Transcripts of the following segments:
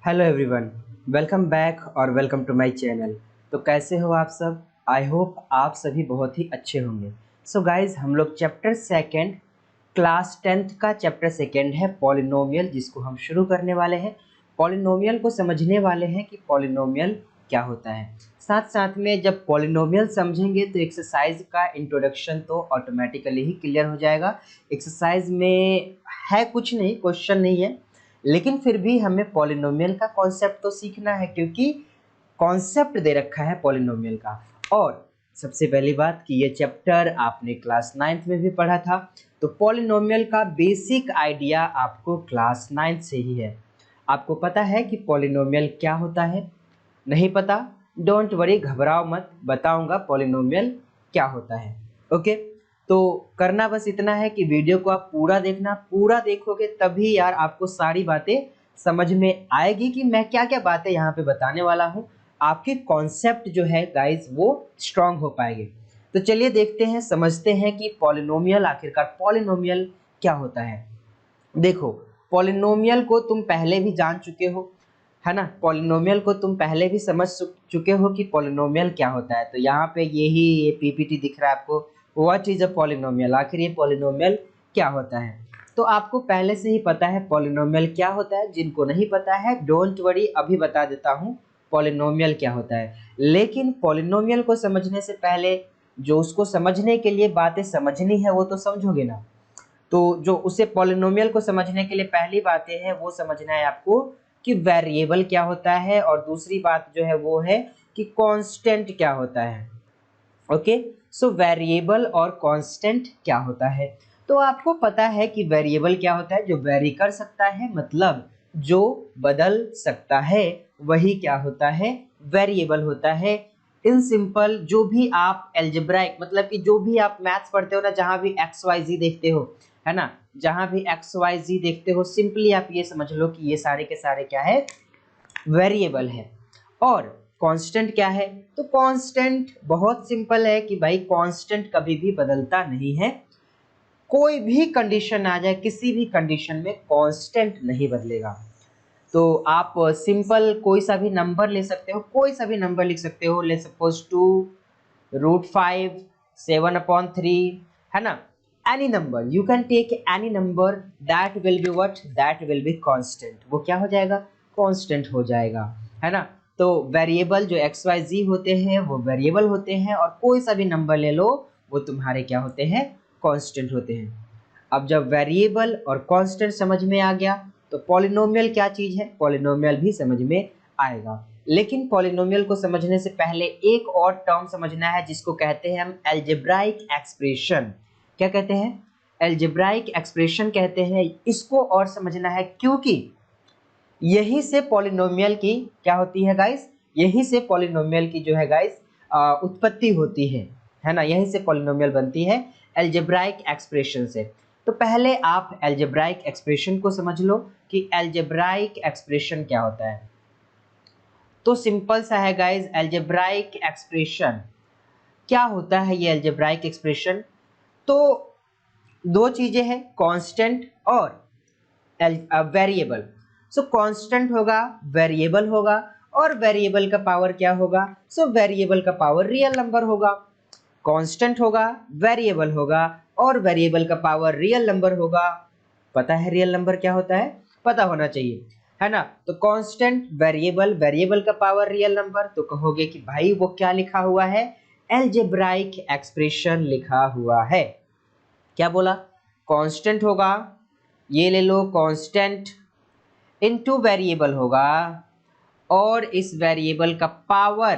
Hello everyone, welcome back और welcome to my channel. तो कैसे हो आप सब? आई होप आप सभी बहुत ही अच्छे होंगे। सो गाइज, हम लोग चैप्टर सेकंड क्लास 10th का चैप्टर सेकंड है पॉलिनोमियल, जिसको हम शुरू करने वाले हैं। पॉलिनोमियल को समझने वाले हैं कि पॉलिनोमियल क्या होता है। साथ साथ में जब पॉलिनोमियल समझेंगे तो एक्सरसाइज का इंट्रोडक्शन तो ऑटोमेटिकली ही क्लियर हो जाएगा। एक्सरसाइज में है कुछ नहीं, क्वेश्चन नहीं है, लेकिन फिर भी हमें पॉलिनोमियल का कॉन्सेप्ट तो सीखना है, क्योंकि कॉन्सेप्ट दे रखा है पॉलिनोमियल का। और सबसे पहली बात कि ये चैप्टर आपने क्लास 9th में भी पढ़ा था, तो पॉलिनोमियल का बेसिक आइडिया आपको क्लास 9th से ही है। आपको पता है कि पॉलिनोमियल क्या होता है? नहीं पता? डोंट वरी, घबराओ मत, बताऊंगा पॉलिनोमियल क्या होता है। ओके, तो करना बस इतना है कि वीडियो को आप पूरा देखना। पूरा देखोगे तभी यार आपको सारी बातें समझ में आएगी कि मैं क्या क्या बातें यहाँ पे बताने वाला हूँ। आपके कॉन्सेप्ट जो है गाइज वो स्ट्रांग हो पाएंगे। तो चलिए देखते हैं, समझते हैं कि पॉलिनोमियल, आखिरकार पॉलिनोमियल क्या होता है। देखो, पॉलिनोमियल को तुम पहले भी जान चुके हो, है ना? पॉलिनोमियल को तुम पहले भी समझ चुके हो कि पॉलिनोमियल क्या होता है। तो यहाँ पे ये पीपीटी दिख रहा है आपको, व्हाट इज अ पॉलिनोमियल, आखिर ये पॉलिनोमियल क्या होता है। तो आपको पहले से ही पता है पॉलिनोमियल क्या होता है। जिनको नहीं पता है डोंट वरी, अभी बता देता हूँ पॉलिनोमियल क्या होता है। लेकिन पॉलिनोमियल को समझने से पहले जो उसको समझने के लिए बातें समझनी है वो तो समझोगे ना। तो जो उसे पॉलिनोमियल को समझने के लिए पहली बातें है वो समझना है आपको कि वेरिएबल क्या होता है, और दूसरी बात जो है वो है कि कांस्टेंट क्या होता है। ओके, सो वेरिएबल और कांस्टेंट क्या होता है। तो आपको पता है कि वेरिएबल क्या होता है? जो वेरी कर सकता है, मतलब जो बदल सकता है, वही क्या होता है? वेरिएबल होता है। इन सिंपल, जो भी आप एल्जेब्राइक, मतलब कि जो भी आप मैथ्स पढ़ते हो ना, जहां भी एक्स वाई जी देखते हो, है ना, जहां भी एक्स वाई जी देखते हो, सिंपली आप ये समझ लो कि ये सारे के सारे क्या है? वेरिएबल है। और कांस्टेंट क्या है? तो कांस्टेंट बहुत सिंपल है कि भाई कांस्टेंट कभी भी बदलता नहीं है। कोई भी कंडीशन आ जाए, किसी भी कंडीशन में कांस्टेंट नहीं बदलेगा। तो आप सिंपल कोई सा भी नंबर ले सकते हो, कोई सा भी नंबर लिख सकते हो। ले सपोज 2√5 7/3, है ना? Any number you can take, any number that will be what, that will be constant. वो क्या हो जाएगा? कांस्टेंट हो जाएगा, है ना? तो वेरिएबल जो एक्स वाई जी होते हैं वो वेरिएबल होते हैं, और कोई सा भी नंबर ले लो वो तुम्हारे क्या होते हैं? कांस्टेंट होते हैं। अब जब वेरिएबल और कांस्टेंट समझ में आ गया तो पॉलिनोमियल क्या चीज है, पॉलिनोमियल भी समझ में आएगा। लेकिन पॉलिनोमियल को समझने से पहले एक और टर्म समझना है, जिसको कहते हैं हम अलजेब्राइक एक्सप्रेशन। क्या कहते हैं? अलजेब्राइक एक्सप्रेशन कहते हैं। इसको और समझना है, क्योंकि यही से पॉलिनोमियल की क्या होती है गाइस? यही से पॉलिनोमियल की जो है गाइस उत्पत्ति होती है ना? यही से पॉलिनोमियल बनती है, अलजेब्राइक एक्सप्रेशन से। तो पहले आप अलजेब्राइक एक्सप्रेशन को समझ लो कि अलजेब्राइक एक्सप्रेशन क्या होता है। तो सिंपल सा है गाइस, अलजेब्राइक एक्सप्रेशन क्या होता है? ये अलजेब्राइक एक्सप्रेशन तो दो चीजें हैं, कांस्टेंट और वेरिएबल। सो कांस्टेंट होगा, वेरिएबल होगा, और वेरिएबल का पावर क्या होगा? सो वेरिएबल का पावर रियल नंबर होगा। कांस्टेंट होगा, वेरिएबल होगा, और वेरिएबल का पावर रियल नंबर होगा। पता है रियल नंबर क्या होता है? पता होना चाहिए, है ना? तो कांस्टेंट, वेरिएबल, वेरिएबल का पावर रियल नंबर, तो कहोगे कि भाई वो क्या लिखा हुआ है? अलजेब्राइक एक्सप्रेशन लिखा हुआ है। क्या बोला? कांस्टेंट होगा, ये ले लो कांस्टेंट, इनटू वेरिएबल होगा, और इस वेरिएबल का पावर,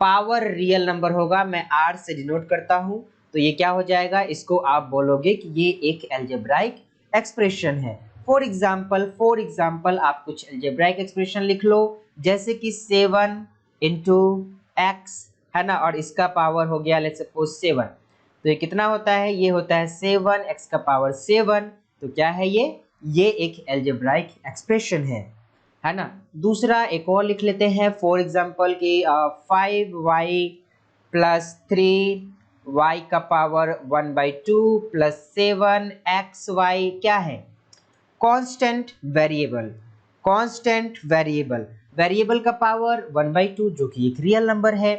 पावर रियल नंबर होगा। मैं आर से डिनोट करता हूं, तो ये क्या हो जाएगा? इसको आप बोलोगे कि ये एक अलजेब्राइक एक्सप्रेशन है। फॉर एग्जाम्पल आप कुछ अलजेब्राइक एक्सप्रेशन लिख लो, जैसे कि 7 × x, है ना, और इसका पावर हो गया लेट्स सपोज 7। तो ये कितना होता है? ये होता है 7x का पावर 7। तो क्या है ये एक अलजेब्राइक एक्सप्रेशन है ना? दूसरा एक और लिख लेते हैं, फॉर एग्जाम्पल कि 5y + 3y का पावर 1/2 + 7xy क्या है? Constant, variable. Constant variable, variable का पावर 1/2 जो कि एक रियल नंबर है।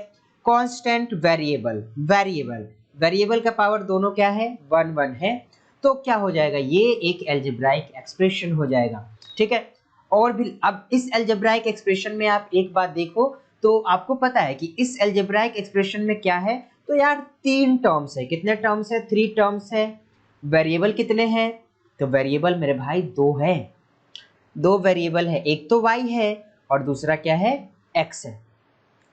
कांस्टेंट वेरिएबल, वेरिएबल, वेरिएबल का पावर दोनों क्या है 1 1 है। तो क्या हो जाएगा, ये एक अलजेब्राइक एक्सप्रेशन हो जाएगा। ठीक है, और भी अब इस अलजेब्राइक एक्सप्रेशन में आप एक बात देखो तो आपको पता है कि इस अलजेब्राइक एक्सप्रेशन में क्या है, तो यार 3 टर्म्स है। कितने टर्म्स है, 3 टर्म्स है। वेरिएबल कितने हैं, तो वेरिएबल मेरे भाई 2 है, 2 वेरिएबल है, एक तो y है और दूसरा क्या है x है।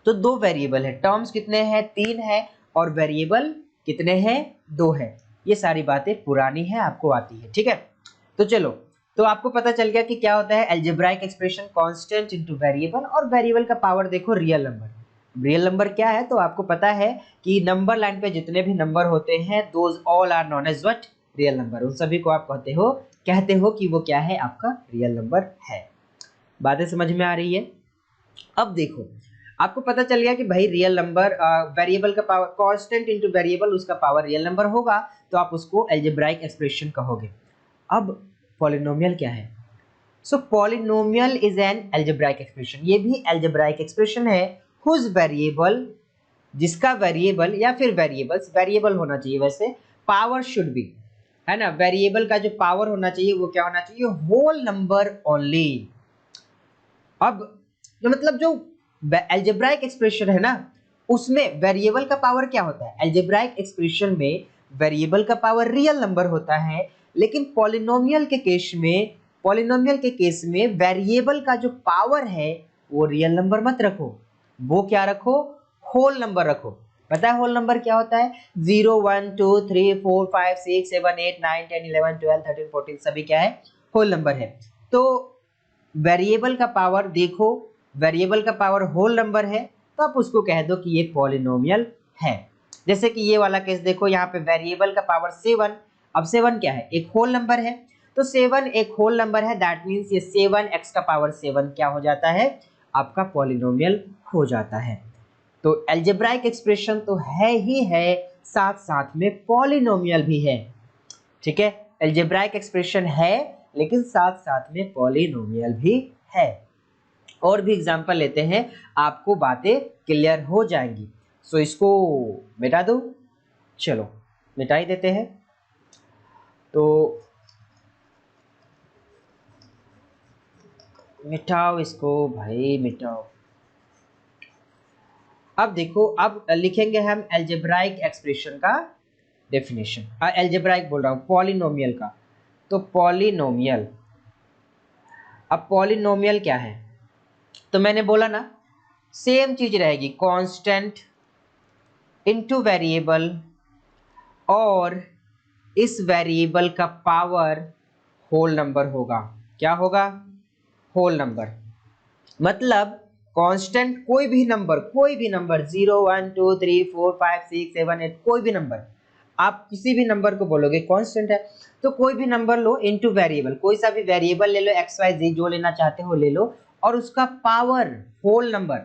तो 2 वेरिएबल है, टर्म्स कितने हैं 3 है और वेरिएबल कितने हैं 2 है। ये सारी बातें पुरानी है, आपको आती है। ठीक है, तो चलो, तो आपको पता चल गया कि क्या होता है algebraic expression, constant into variable, और वेरिएबल का पावर देखो रियल नंबर। रियल नंबर क्या है, तो आपको पता है कि नंबर लाइन पे जितने भी नंबर होते हैं those all are known as what, real number. उन सभी को आप कहते हो कि वो क्या है, आपका रियल नंबर है। बातें समझ में आ रही है। अब देखो, आपको पता चल गया कि भाई रियल नंबर, वेरिएबल का पावर कांस्टेंट इनटू वेरिएबल, उसका पावर रियल नंबर होगा तो आप उसको अलजेब्राइक एक्सप्रेशन कहोगे। अब पॉलिनोमियल क्या है, so polynomial is an algebraic expression, ये भी अलजेब्राइक एक्सप्रेशन है हुज वेरिएबल, जिसका वेरिएबल या फिर वेरिएबल्स, वेरिएबल होना चाहिए वैसे, पावर शुड बी, है ना, वेरिएबल का जो पावर होना चाहिए वो क्या होना चाहिए, होल नंबर ओनली। अब जो मतलब जो अलजेब्राइक एक्सप्रेशन है ना, उसमें वेरिएबल का पावर क्या होता है, अलजेब्राइक एक्सप्रेशन में वेरिएबल का पावर रियल नंबर होता है, लेकिन पॉलिनोमियल के केस में वेरिएबल का जो पावर है वो रियल नंबर मत रखो, वो क्या रखो, होल नंबर रखो। पता है होल नंबर क्या होता है, 0 1 2 3 4 5 6 7 8 9 10 11 12 13 14 सभी क्या है, होल नंबर है। तो वेरिएबल का पावर देखो, वेरिएबल का पावर होल नंबर है तो आप उसको कह दो कि ये पॉलिनोमियल है। जैसे कि ये वाला केस देखो, यहाँ पे वेरिएबल का पावर 7, अब 7 क्या है, एक होल नंबर है, तो 7 एक होल नंबर है, दैट मीन्स ये 7x का पावर 7 क्या हो जाता है, आपका पॉलिनोमियल हो जाता है। तो अलजेब्राइक एक्सप्रेशन तो है ही है, साथ साथ में पॉलिनोमियल भी है। ठीक है, अलजेब्राइक एक्सप्रेशन है लेकिन साथ साथ में पॉलिनोमियल भी है। और भी एग्जांपल लेते हैं, आपको बातें क्लियर हो जाएंगी। सो इसको मिटा दो, चलो मिटा ही देते हैं। तो मिटाओ इसको भाई, मिटाओ। अब देखो, अब लिखेंगे हम अलजेब्राइक एक्सप्रेशन का डेफिनेशन, अलजेब्राइक बोल रहा हूँ, पॉलिनोमियल का। तो पॉलिनोमियल, अब पॉलिनोमियल क्या है, तो मैंने बोला ना सेम चीज रहेगी, कांस्टेंट इनटू वेरिएबल, और इस वेरिएबल का पावर होल नंबर होगा। क्या होगा, होल नंबर। मतलब कांस्टेंट कोई भी नंबर 0 1 2 3 4 5 6 7 8 कोई भी नंबर, आप किसी भी नंबर को बोलोगे कांस्टेंट है, तो कोई भी नंबर लो इनटू वेरिएबल, कोई सा भी वेरिएबल ले लो, एक्स वाई जेड जो लेना चाहते हो ले लो, और उसका पावर होल नंबर,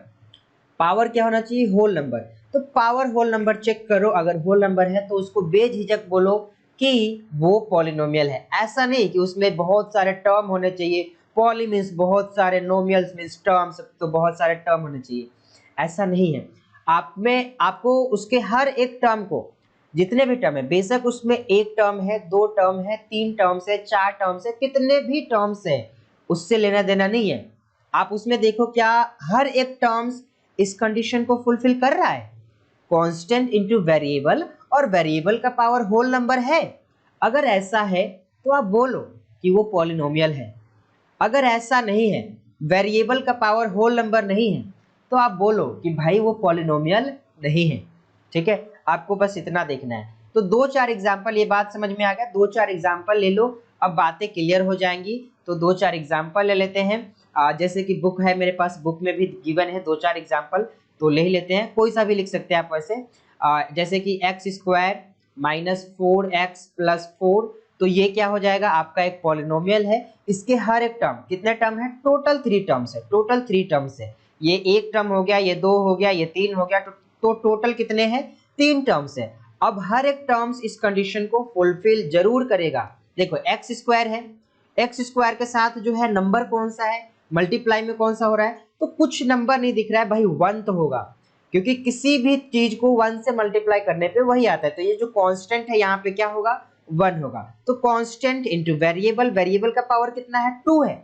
पावर क्या होना चाहिए, होल नंबर। तो पावर होल नंबर चेक करो, अगर होल नंबर है तो उसको बेझिझक बोलो कि वो पॉलिनोमियल है। ऐसा नहीं कि उसमें बहुत सारे टर्म होने चाहिए, पॉली मीन्स बहुत सारे, नोमियल्स मीन्स टर्म्स, तो बहुत सारे टर्म होने चाहिए, ऐसा नहीं है। आप में आपको उसके हर एक टर्म को, जितने भी टर्म है, बेशक उसमें एक टर्म है, 2 टर्म है, 3 टर्म्स है, 4 टर्म्स है, कितने भी टर्म्स है, उससे लेना देना नहीं है। आप उसमें देखो क्या हर एक टर्म्स इस कंडीशन को फुलफिल कर रहा है, कांस्टेंट इनटू वेरिएबल और वेरिएबल का पावर होल नंबर है। अगर ऐसा है तो आप बोलो कि वो पॉलिनोमियल है। अगर ऐसा नहीं है, वेरिएबल का पावर होल नंबर नहीं है, तो आप बोलो कि भाई वो पॉलिनोमियल नहीं है। ठीक है, आपको बस इतना देखना है। तो 2-4 एग्जांपल, ये बात समझ में आ गया, 2-4 एग्जांपल ले लो, अब बातें क्लियर हो जाएंगी। तो 2-4 एग्जांपल ले लेते हैं। जैसे कि बुक है मेरे पास, बुक में भी गिवन है 2-4 एग्जांपल, तो ले ही लेते हैं, कोई सा भी लिख सकते हैं आप वैसे। जैसे कि x² माइनस 4x प्लस 4, तो ये क्या हो जाएगा, आपका एक पॉलिनोमियल है। इसके हर एक टर्म, कितने टर्म है, टोटल 3 टर्म्स है, टोटल 3 टर्म्स है। ये एक टर्म हो गया, ये 2 हो गया, ये 3 हो गया, तो टोटल कितने हैं, 3 टर्म्स है। अब हर एक टर्म्स इस कंडीशन को फुलफिल जरूर करेगा। देखो x² है, x² के साथ जो है नंबर कौन सा है, मल्टीप्लाई में कौन सा हो रहा है, तो कुछ नंबर नहीं दिख रहा है भाई, 1 तो होगा, क्योंकि किसी भी चीज को 1 से मल्टीप्लाई करने पे वही आता है। तो ये जो कांस्टेंट है यहाँ पे क्या होगा, 1 होगा। तो कांस्टेंट इंटू वेरिएबल, वेरिएबल का पावर कितना है, 2 है,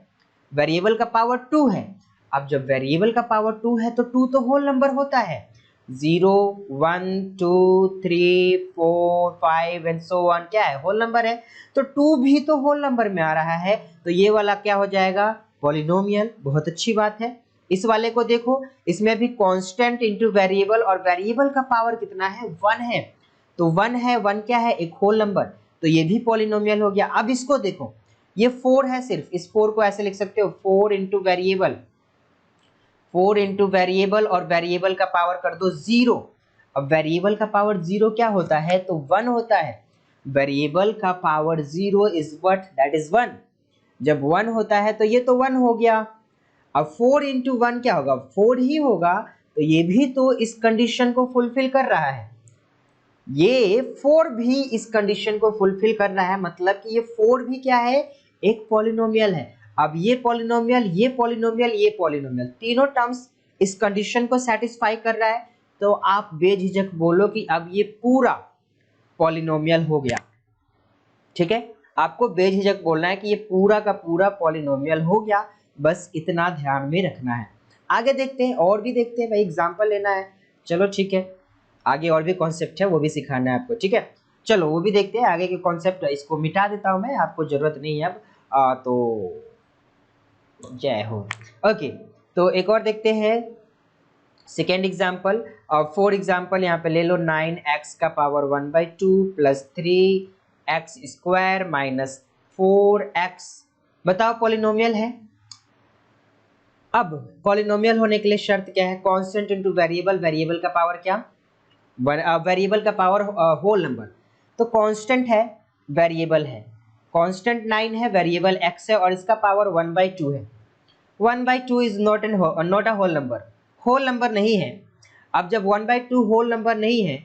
वेरिएबल का पावर 2 है। अब जब वेरिएबल का पावर 2 है तो 2 तो होल नंबर होता है, 0 1 2 3 4 5 एंड सो ऑन, क्या है, होल नंबर है। तो 2 भी तो होल नंबर में आ रहा है, तो ये वाला क्या हो जाएगा, पॉलिनोमियल। बहुत अच्छी बात है। इस वाले को देखो, इसमें भी कांस्टेंट इंटू वेरिएबल, और वेरिएबल का पावर कितना है, 1 है। तो 1 है, 1 क्या है, एक होल नंबर, तो ये भी पॉलिनोमियल हो गया। अब इसको देखो, ये 4 है सिर्फ, इस 4 को ऐसे लिख सकते हो 4 इंटू वेरिएबल, 4 इंटू वेरिएबल, और वेरिएबल का पावर कर दो 0। अब वेरिएबल का पावर 0 क्या होता है, तो 1 होता है। वेरिएबल का power 0 is what, that is 1। जब 1 होता है तो ये तो 1 हो गया। अब 4 इंटू 1 क्या होगा, 4 ही होगा। तो ये भी तो इस कंडीशन को फुलफिल कर रहा है, ये 4 भी इस कंडीशन को फुलफिल कर रहा है, मतलब कि ये 4 भी क्या है, एक पॉलिनोमियल है। अब ये पॉलिनोमियल, ये पॉलिनोमियल, ये पॉलिनोमियल, तीनों टर्म्स इस कंडीशन को सेटिस्फाई कर रहा है। तो आप बेझिझक बोलो कि अब ये पूरा पॉलिनोमियल हो गया। ठीक है, आपको बेझिझक बोलना है कि ये पूरा का पूरा पॉलिनोमियल हो गया, बस इतना ध्यान में रखना है। आगे देखते हैं, और भी देखते हैं भाई, एग्जाम्पल लेना है। चलो ठीक है, आगे और भी कॉन्सेप्ट है वो भी सिखाना है आपको। ठीक है, चलो वो भी देखते हैं आगे के कॉन्सेप्ट। इसको मिटा देता हूं मैं, आपको जरूरत नहीं है अब। तो जय हो। ओके, तो एक और देखते हैं, सेकेंड एग्जाम्पल। फॉर एग्जाम्पल यहाँ पे ले लो, 9x का power 1/2 plus 3x square minus 4x। बताओ पॉलिनोमियल है। अब पॉलिनोमियल होने के लिए शर्त क्या है, कांस्टेंट इनटू वेरिएबल, वेरिएबल का पावर क्या, वेरिएबल का पावर होल नंबर। तो कांस्टेंट है, वेरिएबल है, कांस्टेंट 9 है, वेरिएबल x है, और इसका पावर 1/2 है। 1/2 is not a whole number, whole number नहीं है। अब जब 1/2 होल नंबर नहीं है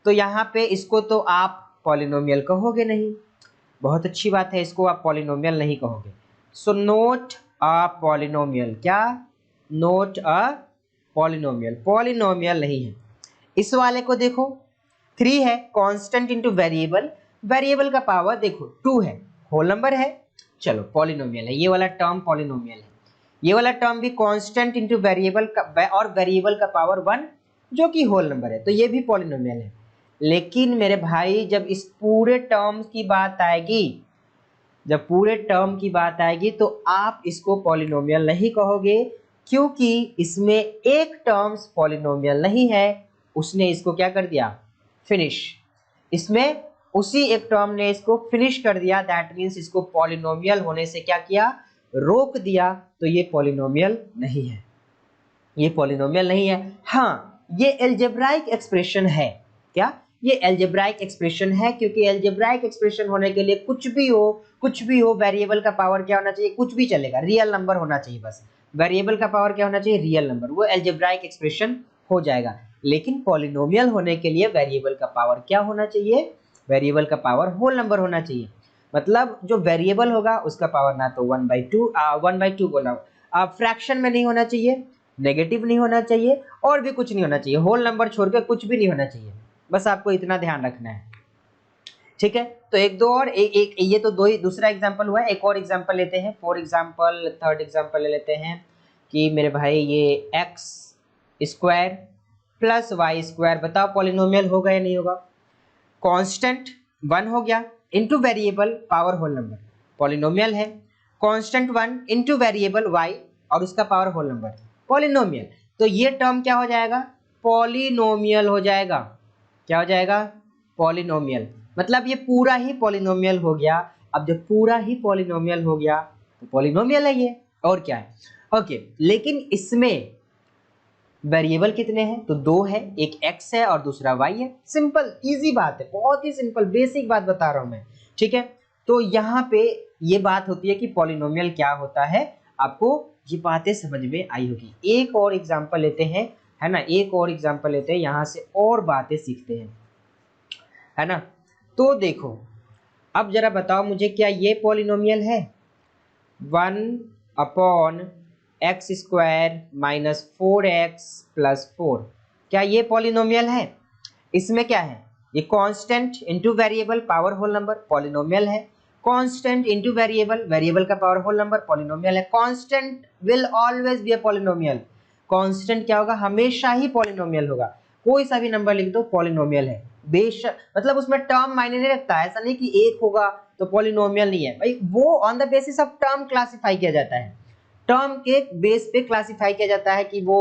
तो यहाँ पे इसको तो आप पॉलिनोमियल कहोगे नहीं। बहुत अच्छी बात है, इसको आप पॉलिनोमियल नहीं कहोगे। सो नोट अ पॉलिनोमियल, क्या, नोट अ पॉलिनोमियल, पॉलिनोमियल नहीं है। इस वाले को देखो, 3 है, कांस्टेंट इनटू वेरिएबल, वेरिएबल का पावर देखो 2 है, होल नंबर है, चलो पॉलिनोमियल है। ये वाला टर्म पॉलिनोमियल है। ये वाला टर्म भी कांस्टेंट इनटू वेरिएबल का, और वेरिएबल का पावर 1 जो कि होल नंबर है, तो ये भी पॉलिनोमियल है। लेकिन मेरे भाई जब इस पूरे टर्म की बात आएगी, जब पूरे टर्म की बात आएगी तो आप इसको पॉलिनोमियल नहीं कहोगे, क्योंकि इसमें एक टर्म्स पॉलिनोमियल नहीं है, उसने इसको क्या कर दिया, फिनिश। इसमें उसी एक टर्म ने इसको फिनिश कर दिया, दैट मीन्स इसको पॉलिनोमियल होने से क्या किया, रोक दिया। तो ये पॉलिनोमियल नहीं है, ये पॉलिनोमियल नहीं है। हाँ, ये एल्जेब्राइक एक्सप्रेशन है। क्या, ये एल्जेब्राइक एक्सप्रेशन है, क्योंकि एल्जेब्राइक एक्सप्रेशन होने के लिए कुछ भी हो, कुछ भी हो, वेरिएबल का पावर क्या होना चाहिए, कुछ भी चलेगा, रियल नंबर होना चाहिए बस। वेरिएबल का पावर क्या होना चाहिए, रियल नंबर, वो एल्जेब्राइक एक्सप्रेशन हो जाएगा। लेकिन पॉलिनोमियल होने के लिए वेरिएबल का पावर क्या होना चाहिए, वेरिएबल का पावर होल नंबर होना चाहिए। मतलब जो वेरिएबल होगा उसका पावर ना तो 1/2 बोला, फ्रैक्शन में नहीं होना चाहिए, नेगेटिव नहीं होना चाहिए, और भी कुछ नहीं होना चाहिए, होल नंबर छोड़ के कुछ भी नहीं होना चाहिए। बस आपको इतना ध्यान रखना है। ठीक है, तो एक दो और एक ये तो दो ही, दूसरा एग्जांपल हुआ है। एक और एग्जांपल लेते हैं, फॉर एग्जांपल थर्ड एग्जांपल ले लेते हैं कि मेरे भाई ये x square plus y square, बताओ पॉलिनोमियल होगा या नहीं होगा। कांस्टेंट 1 हो गया, into variable power whole number, polynomial है। कांस्टेंट 1 इनटू वेरिएबल y, और उसका पावर होल नंबर, पॉलिनोमियल। तो ये टर्म क्या हो जाएगा, पॉलिनोमियल हो जाएगा। क्या हो जाएगा, पॉलिनोमियल। मतलब ये पूरा ही पॉलिनोमियल हो गया। अब जब पूरा ही पॉलिनोमियल हो गया तो पॉलिनोमियल है ये, और क्या है। ओके, लेकिन इसमें वेरिएबल कितने हैं, तो 2 है, एक x है और दूसरा y है। सिंपल इजी बात है, बहुत ही सिंपल बेसिक बात बता रहा हूं मैं। ठीक है, तो यहाँ पे ये बात होती है कि पॉलिनोमियल क्या होता है, आपको ये बातें समझ में आई होगी। एक और एग्जांपल लेते हैं, है ना, एक और एग्जांपल लेते हैं, यहाँ से और बातें सीखते हैं, है ना। तो देखो, अब जरा बताओ मुझे, क्या ये पॉलिनोमियल है, 1/(x x square minus 4x plus 4। क्या ये पॉलिनोमियल है? इसमें क्या है, ये constant into variable power whole number polynomial है। कांस्टेंट इनटू वेरिएबल, वेरिएबल का पावर होल नंबर पॉलिनोमियल है। Constant will always be a polynomial. Constant क्या होगा, हमेशा ही पॉलिनोमियल होगा। कोई सा भी नंबर लिख दो पॉलिनोमियल है, बेशक मतलब उसमें टर्म मायने नहीं रखता है। ऐसा नहीं कि एक होगा तो पॉलिनोमियल नहीं है भाई, वो on the basis of term classify किया जाता है। टर्म के बेस पे क्लासिफाई किया जाता है कि वो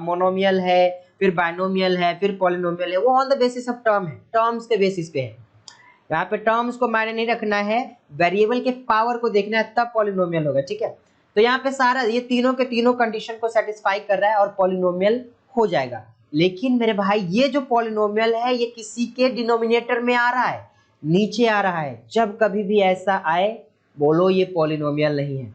मोनोमियल है, फिर बाइनोमियल है, फिर पॉलिनोमियल है। वो on the basis of term है, टर्म्स के बेसिस पे है। यहाँ पे टर्म्स को मायने नहीं रखना है, वेरिएबल के पावर को देखना है, तब पॉलिनोमियल होगा। ठीक है, तो यहाँ पे सारा ये तीनों के तीनों कंडीशन को सेटिस्फाई कर रहा है और पॉलिनोमियल हो जाएगा। लेकिन मेरे भाई ये जो पॉलिनोमियल है ये किसी के डिनोमिनेटर में आ रहा है, नीचे आ रहा है। जब कभी भी ऐसा आए बोलो ये पॉलिनोमियल नहीं है,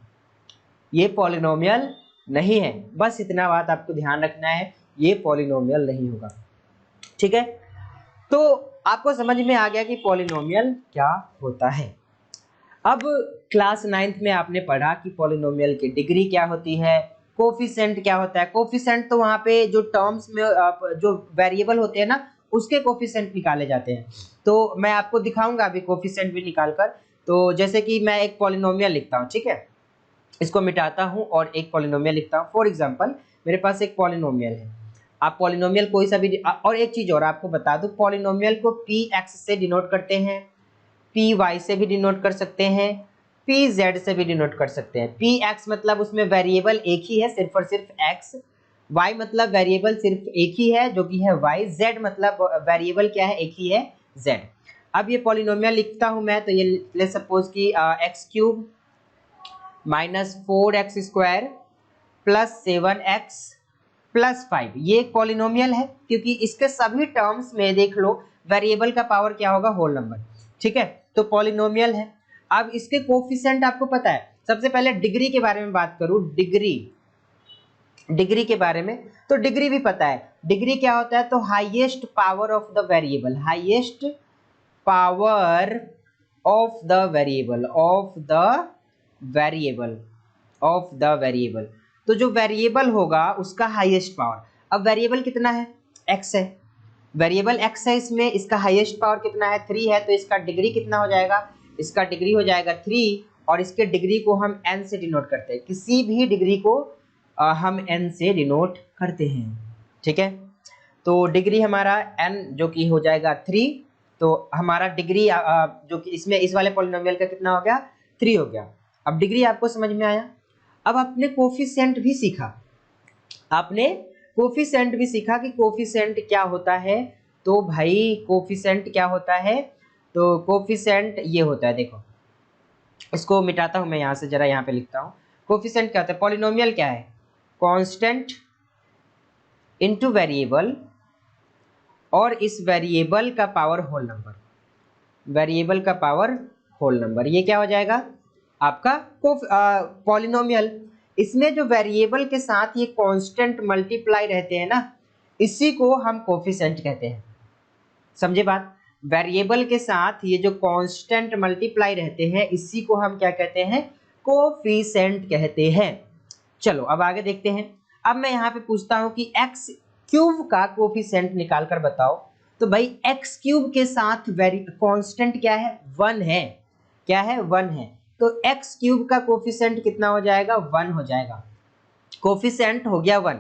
ये पॉलिनोमियल नहीं है। बस इतना बात आपको ध्यान रखना है, ये पॉलिनोमियल नहीं होगा। ठीक है, तो आपको समझ में आ गया कि पॉलिनोमियल क्या होता है। अब क्लास 9th में आपने पढ़ा कि पॉलिनोमियल की डिग्री क्या होती है, कोफिशिएंट क्या होता है। कोफिशिएंट तो वहाँ पे जो टर्म्स में जो वेरिएबल होते हैं ना, उसके कोफिशिएंट निकाले जाते हैं। तो मैं आपको दिखाऊंगा अभी कोफिशिएंट भी निकाल कर। तो जैसे कि मैं एक पॉलिनोमियल लिखता हूँ, ठीक है, इसको मिटाता हूँ और एक पॉलिनोमियल लिखता हूँ। फॉर एग्जांपल मेरे पास एक पॉलिनोमियल है। आप पॉलिनोमियल कोई सा भी, और एक चीज और आपको बता दूं, पॉलिनोमियल को पी एक्स से डिनोट करते हैं, पी वाई से भी डिनोट कर सकते हैं, पी जेड से भी डिनोट कर सकते हैं। पी एक्स मतलब उसमें वेरिएबल एक ही है, सिर्फ और सिर्फ एक्स। वाई मतलब वेरिएबल सिर्फ एक ही है जो कि है वाई। जेड मतलब वेरिएबल क्या है, एक ही है, जेड। अब ये पॉलिनोमियल लिखता हूं मैं, तो ये लेट्स सपोज कि x cube minus 4x square plus 7x plus 5, ये एक पॉलिनोमियल है क्योंकि इसके सभी टर्म्स में देख लो वेरिएबल का पावर क्या होगा, होल नंबर। ठीक है, तो पॉलिनोमियल है। अब इसके कोफिशिएंट आपको पता है। सबसे पहले डिग्री के बारे में बात करूं, डिग्री के बारे में, तो डिग्री भी पता है। डिग्री क्या होता है, तो highest power of the variable, highest power of the variable, of the variable. तो जो वेरिएबल होगा उसका हाईएस्ट पावर। अब वेरिएबल कितना है, x है, वेरिएबल x है, इसमें इसका हाईएस्ट पावर कितना है, 3 है। तो इसका डिग्री कितना हो जाएगा, इसका डिग्री हो जाएगा 3। और इसके डिग्री को हम n से डिनोट करते हैं, किसी भी डिग्री को हम n से डिनोट करते हैं। ठीक है, तो डिग्री हमारा n जो कि हो जाएगा 3। तो हमारा डिग्री जो कि इसमें इस वाले पॉलिनोमियल का कितना हो गया, 3 हो गया। अब डिग्री आपको समझ में आया। अब आपने कोफिशिएंट भी सीखा, आपने कोफिशिएंट भी सीखा कि कोफिशिएंट क्या होता है। तो भाई कोफिशिएंट क्या होता है, तो कोफिशिएंट ये होता है, देखो इसको मिटाता हूं मैं यहाँ से, जरा यहाँ पे लिखता हूँ। कोफिशिएंट क्या होता है, पॉलिनोमियल क्या है, कांस्टेंट इनटू वेरिएबल और इस वेरिएबल का पावर होल नंबर, वेरिएबल का पावर होल नंबर, ये क्या हो जाएगा आपका पॉलिनोमियल। इसमें जो वेरिएबल के साथ ये कांस्टेंट मल्टीप्लाई रहते हैं ना, इसी को हम कोफिशिएंट कहते हैं। समझे बात, वेरिएबल के साथ ये जो कांस्टेंट मल्टीप्लाई रहते हैं इसी को हम क्या कहते हैं, कोफिशिएंट कहते हैं। चलो अब आगे देखते हैं। अब मैं यहाँ पे पूछता हूँ कि एक्स क्यूब का कोफिशिएंट निकाल कर बताओ। तो भाई एक्स क्यूब के साथ कांस्टेंट क्या है, 1 है, क्या है, 1 है। तो एक्स क्यूब का कोफिशिएंट कितना हो जाएगा, 1 हो जाएगा। कोफिशिएंट हो गया 1।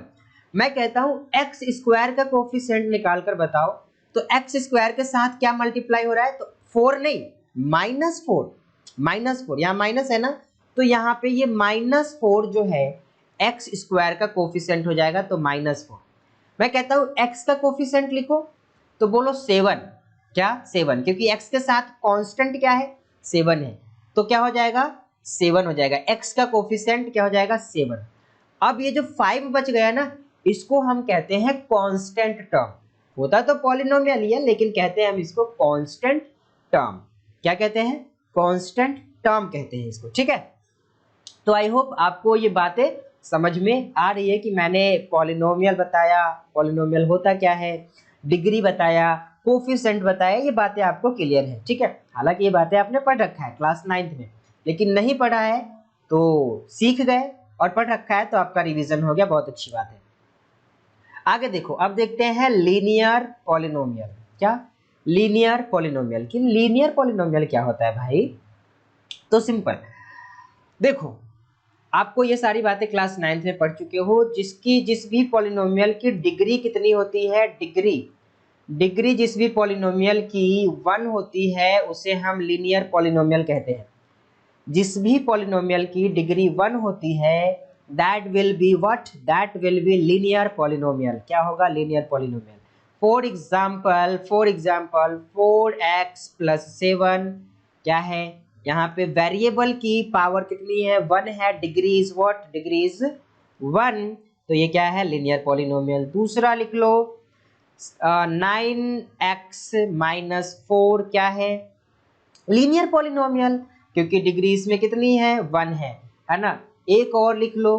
मैं कहता हूं एक्स स्क्वायर का कोफिशिएंट निकाल कर बताओ। तो एक्स स्क्वायर के साथ क्या मल्टीप्लाई हो रहा है, तो 4 नहीं, -4, -4, यहाँ माइनस है ना, तो यहाँ पे ये -4 जो है एक्स स्क्वायर का कोफिशिएंट हो जाएगा, तो -4। मैं कहता हूं एक्स का कोफिशिएंट लिखो, तो बोलो 7, क्या 7, क्योंकि एक्स के साथ कांस्टेंट क्या है, 7 है, तो क्या हो जाएगा, 7 हो जाएगा। एक्स का कोफिशिएंट क्या हो जाएगा, 7। अब ये जो 5 बच गया ना, इसको हम कहते हैं कांस्टेंट टर्म। होता तो पॉलिनोमियल ही है, लेकिन कहते हैं हम इसको कांस्टेंट टर्म। क्या कहते हैं, कांस्टेंट टर्म कहते हैं इसको। ठीक है, तो आई होप आपको ये बातें समझ में आ रही है कि मैंने पॉलिनोमियल बताया, पॉलिनोमियल होता क्या है, डिग्री बताया, कोफिशिएंट बताया, ये बातें आपको क्लियर है। ठीक है, हालांकि ये बातें आपने पढ़ रखा है क्लास 9th में, लेकिन नहीं पढ़ा है तो सीख गए और पढ़ रखा है तो आपका रिवीजन हो गया, बहुत अच्छी बात है। आगे देखो, अब देखते हैं लीनियर पॉलिनोमियल। क्या लीनियर पॉलिनोमियल? कि लीनियर पॉलिनोमियल क्या होता है भाई? तो सिंपल देखो, आपको ये सारी बातें क्लास 9th में पढ़ चुके हो। जिस भी पॉलिनोमियल की डिग्री कितनी होती है, डिग्री जिस भी पॉलिनोमियल की 1 होती है उसे हम लीनियर पॉलिनोमियल कहते हैं। जिस भी पॉलिनोमियल की डिग्री 1 होती है that will be what? That will be linear polynomial. क्या होगा? Linear polynomial. For example 4x plus 7 क्या है? यहाँ पे वेरिएबल की पावर कितनी है? 1 है। Degree is what? Degree is 1। तो ये क्या है? Linear polynomial. दूसरा लिख लो 9x माइनस 4 क्या है? लीनियर पॉलिनोमियल, क्योंकि डिग्री इसमें कितनी है? 1 है ना। एक और लिख लो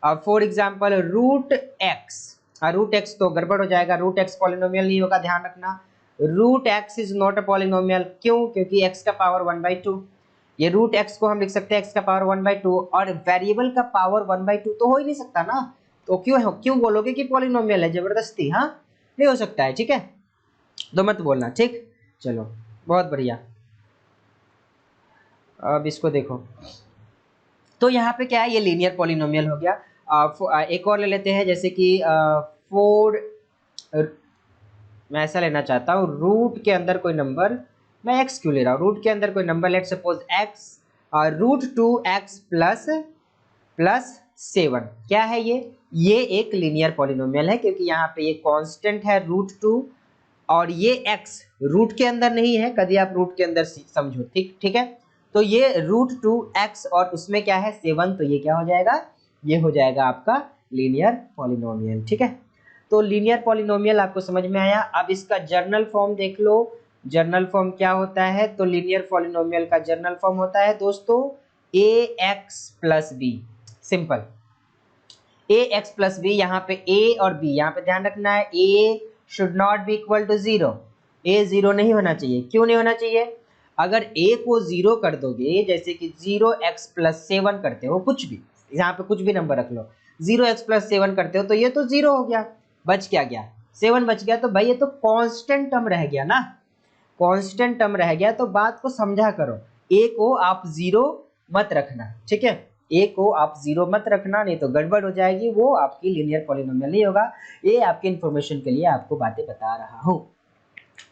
फॉर एग्जाम्पल रूट एक्स तो गड़बड़ हो जाएगा, रूट एक्स पॉलिनोमियल नहीं होगा, ध्यान रखना। Root x is not a polynomial. क्यों? क्योंकि एक्स का पावर 1/2। ये रूट एक्स को हम लिख सकते हैं एक्स का पावर 1/2, और वेरिएबल का पावर 1/2 तो हो ही नहीं सकता ना। तो क्यों बोलोगे कि पॉलिनोमियल है जबरदस्ती? हाँ, नहीं हो सकता है, ठीक है, तो मत बोलना, ठीक। चलो, बहुत बढ़िया। अब इसको देखो, तो यहाँ पे क्या है? ये लीनियर पॉलिनोमियल हो गया। एक और ले लेते हैं, जैसे कि 4, मैं ऐसा लेना चाहता हूँ रूट के अंदर कोई नंबर, मैं एक्स क्यों ले रहा हूँ? रूट के अंदर कोई number, let suppose x, root 2x plus 7 क्या है ये एक लीनियर पॉलिनोमियल है, क्योंकि यहाँ पे ये कांस्टेंट है रूट 2 और ये x रूट के अंदर नहीं है, कभी आप रूट के अंदर समझो, ठीक है। तो ये रूट 2x और उसमें क्या है? 7, तो ये क्या हो जाएगा? ये हो जाएगा आपका लीनियर पॉलिनोमियल, ठीक है। तो लीनियर पॉलिनोमियल आपको समझ में आया। अब इसका जर्नल फॉर्म देख लो। जर्नल फॉर्म क्या होता है? तो लीनियर पॉलिनोमियल का जर्नल फॉर्म होता है दोस्तों ax प्लस बी। सिंपल, ax प्लस बी। यहाँ पे a और b, यहाँ पे ध्यान रखना है, a should not be equal to 0। a 0 नहीं होना चाहिए। क्यों नहीं होना चाहिए? अगर a को 0 कर दोगे, जैसे कि 0x प्लस 7 करते हो, कुछ भी, यहाँ पे कुछ भी नंबर रख लो, 0x प्लस 7 करते हो, तो ये तो 0 हो गया, बच क्या गया? 7 बच गया। तो भाई ये तो कांस्टेंट टर्म रह गया ना, कांस्टेंट टर्म रह गया। तो बात को समझा करो, a को आप 0 मत रखना, ठीक है। a को आप 0 मत रखना, नहीं तो गड़बड़ हो जाएगी, वो आपकी लीनियर पॉलिनोमियल नहीं होगा। ये आपके इंफॉर्मेशन के लिए आपको बातें बता रहा हूँ,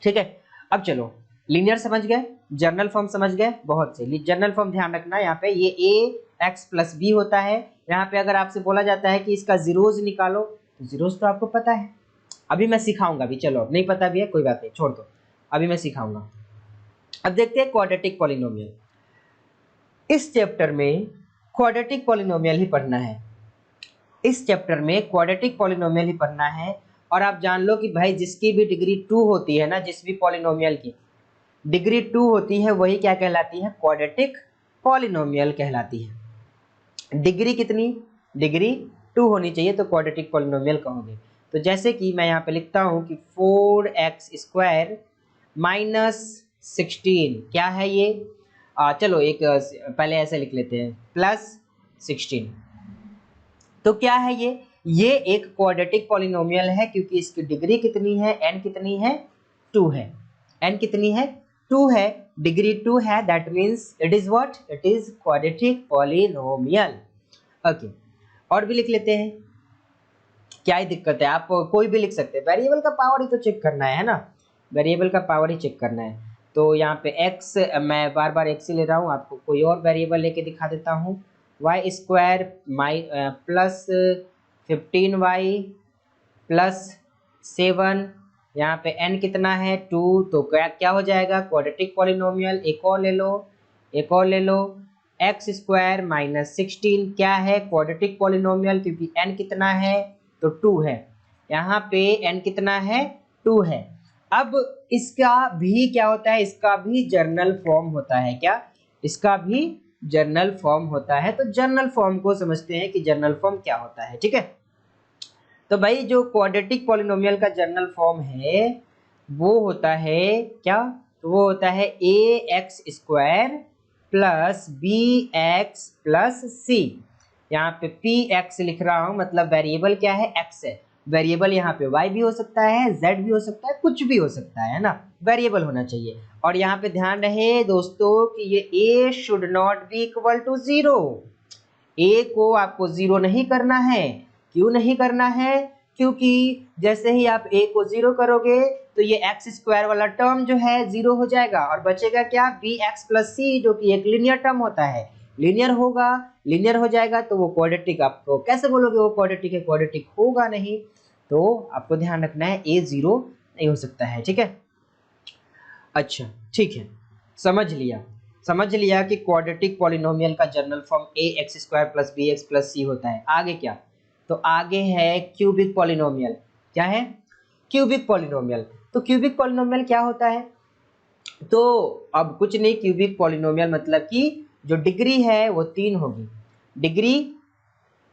ठीक है। अब चलो, लीनियर समझ गए, जर्नल फॉर्म समझ गए, बहुत सही। जर्नल फॉर्म ध्यान रखना, यहाँ पे ये ax प्लस बी होता है। यहाँ पे अगर आपसे बोला जाता है कि इसका जीरोज निकालो, तो जीरोज तो आपको पता है, अभी मैं सिखाऊंगा भी। चलो, अब नहीं पता भी है, कोई बात नहीं, छोड़ दो, अभी मैं सिखाऊंगा। अब देखते हैं क्वाड्रेटिक पॉलिनोमियल। इस चैप्टर में क्वाड्रेटिक पॉलिनोमियल ही पढ़ना है, इस चैप्टर में क्वाड्रेटिक पॉलिनोमियल ही पढ़ना है। और आप जान लो कि भाई जिसकी भी डिग्री 2 होती है ना, जिस भी पॉलिनोमियल की डिग्री 2 होती है, वही क्या कहलाती है? क्वाड्रेटिक पॉलिनोमियल कहलाती है। डिग्री कितनी? डिग्री 2 होनी चाहिए तो क्वाड्रेटिक पॉलिनोमियल कहोगे। तो जैसे कि मैं यहाँ पे लिखता हूँ कि 4x² माइनस 16 क्या है ये? चलो एक पहले ऐसे लिख लेते हैं, प्लस 16। तो क्या है ये एक क्वाड्रेटिक पॉलिनोमियल है, क्योंकि इसकी डिग्री कितनी है? n कितनी है? 2 है। n कितनी है? 2 है। डिग्री 2 है, that means it is what? It is quadratic polynomial. Okay, और भी लिख लेते हैं, क्या ही दिक्कत है, आप कोई भी लिख सकते हैं, वेरिएबल का पावर ही तो चेक करना है ना, वेरिएबल का पावर ही चेक करना है। तो यहाँ पे x, मैं बार बार x ही ले रहा हूँ, आपको कोई और वेरिएबल लेके दिखा देता हूँ। y² प्लस 15y प्लस 7, यहाँ पे n कितना है? 2, तो क्या हो जाएगा? Quadratic polynomial. एक और ले लो, एक और ले लो, x² माइनस 16 क्या है? क्वाड्रेटिक पॉलिनोमियल, क्योंकि n कितना है? तो 2 है। यहाँ पे n कितना है? 2 है। अब इसका भी क्या होता है? इसका भी जर्नल फॉर्म होता है। क्या? इसका भी जर्नल फॉर्म होता है। तो जर्नल फॉर्म को समझते हैं कि जर्नल फॉर्म क्या होता है, ठीक है। तो भाई जो क्वाड्रेटिक पॉलिनोमियल का जर्नल फॉर्म है वो होता है क्या? तो वो होता है ax² plus bx plus c। यहाँ पे पी एक्स लिख रहा हूँ, मतलब वेरिएबल क्या है, एक्स है। वेरिएबल यहाँ पे वाई भी हो सकता है, जेड भी हो सकता है, कुछ भी हो सकता है ना, वेरिएबल होना चाहिए। और यहाँ पे ध्यान रहे दोस्तों कि ये a should not be equal to 0। A को आपको 0 नहीं करना है। क्यों नहीं करना है? क्योंकि जैसे ही आप ए को 0 करोगे तो ये एक्स स्क्वायर वाला टर्म जो है 0 हो जाएगा और बचेगा क्या, बी एक्स प्लस सी, जो कि एक लीनियर टर्म होता है। लीनियर होगा, लीनियर हो जाएगा तो वो क्वाड्रेटिक, आपको कैसे बोलोगे वो क्वाड्रेटिक है? क्वाड्रेटिक होगा नहीं। तो आपको ध्यान रखना है ए 0 नहीं हो सकता है, ठीक है। अच्छा ठीक है, समझ लिया कि क्वाड्रेटिक पॉलिनोमियल का general form a x square plus b x plus c होता है। आगे क्या? तो आगे है क्यूबिक पॉलिनोमियल। क्या है? Cubic polynomial. तो क्यूबिक पॉलिनोमियल क्या होता है? तो अब कुछ नहीं, क्यूबिक पॉलिनोमियल मतलब कि जो डिग्री है वो 3 होगी। डिग्री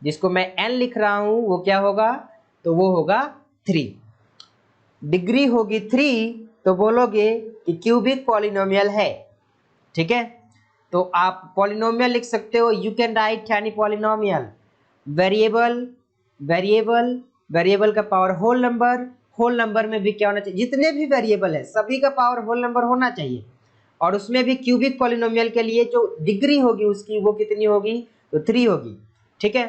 जिसको मैं n लिख रहा हूं वो क्या होगा? तो वो होगा 3। डिग्री होगी 3 तो बोलोगे कि क्यूबिक पॉलिनोमियल है, ठीक है। तो आप पॉलिनोमियल लिख सकते हो, you can write any polynomial. Variable variable variable का power whole number, whole number में भी क्या होना चाहिए, जितने भी वेरिएबल है सभी का पावर होल नंबर होना चाहिए। और उसमें भी क्यूबिक पॉलिनोमियल के लिए जो डिग्री होगी उसकी वो कितनी होगी? तो 3 होगी, ठीक है।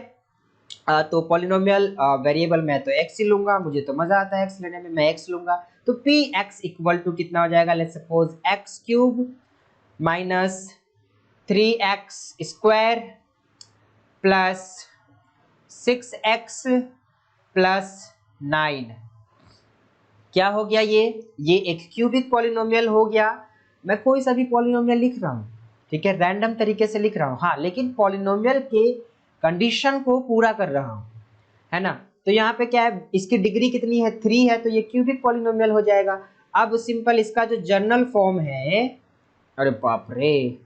तो पॉलिनोमियल वेरिएबल मैं तो एक्स ही लूंगा, मुझे तो मजा आता है एक्स लेने में, मैं एक्स लूंगा। तो पी एक्स इक्वल टू कितना हो जाएगा? Let's suppose x cube minus 3x square plus 6x plus 9। क्या हो गया ये एक क्यूबिक पॉलिनोमियल हो गया। मैं कोई सा भी पॉलिनोमियल लिख रहा हूँ, ठीक है, रैंडम तरीके से लिख रहा हूँ, हाँ, लेकिन पॉलिनोमियल के कंडीशन को पूरा कर रहा हूँ, है ना। तो यहाँ पे क्या है, इसकी डिग्री कितनी है? 3 है, तो ये क्यूबिक पॉलिनोमियल हो जाएगा। अब सिंपल इसका जो जनरल फॉर्म है, अरे बाप रे,